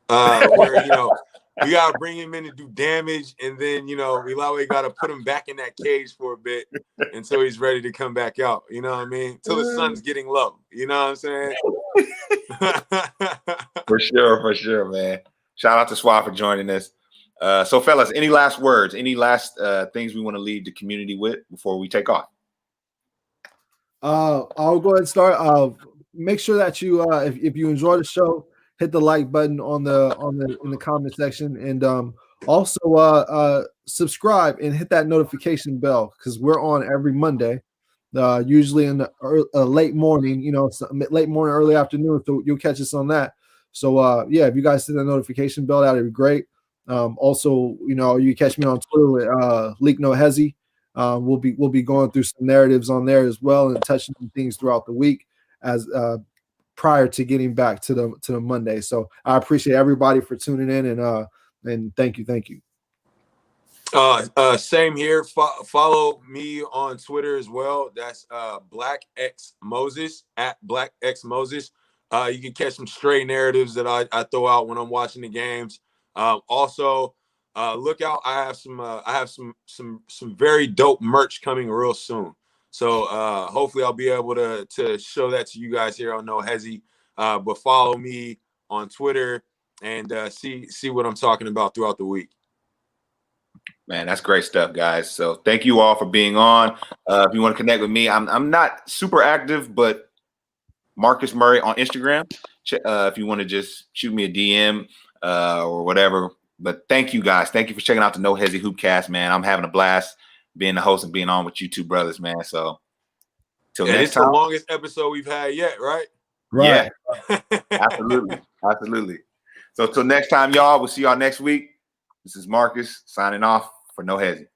Where we gotta bring him in to do damage, and then we gotta put him back in that cage for a bit until he's ready to come back out. You know what I mean? Until the sun's getting low. You know what I'm saying? For sure, man. Shout out to Swab for joining us. So, fellas, any last words? Any last things we want to leave the community with before we take off? I'll go ahead and start. Make sure that you, if you enjoy the show, hit the like button in the comment section, and also subscribe and hit that notification bell because we're on every Monday, usually in the late morning, late morning, early afternoon. So you'll catch us on that. So if you guys hit the notification bell, that'd be great. Also, you catch me on Twitter with Leak No Hesi. We'll be going through some narratives on there as well and touching on things throughout the week as prior to getting back to the Monday. So I appreciate everybody for tuning in and thank you. Same here. Follow me on Twitter as well. That's BlackXMoses at BlackXMoses. You can catch some stray narratives that I throw out when I'm watching the games. Also, look out! I have some very dope merch coming real soon. So hopefully I'll be able to show that to you guys here on No Hesi. But follow me on Twitter and see what I'm talking about throughout the week. Man, that's great stuff, guys. So thank you all for being on. If you want to connect with me, I'm not super active, but Marcus Murray on Instagram. If you want to just shoot me a DM or whatever. But thank you guys. Thank you for checking out the No Hesi Hoopcast, man. I'm having a blast. being the host and being on with you two brothers, man. So till And next it's time. the longest episode we've had yet, right? Right. Yeah, absolutely. Absolutely. So till next time, y'all, we'll see y'all next week. This is Marcus signing off for No Hesi.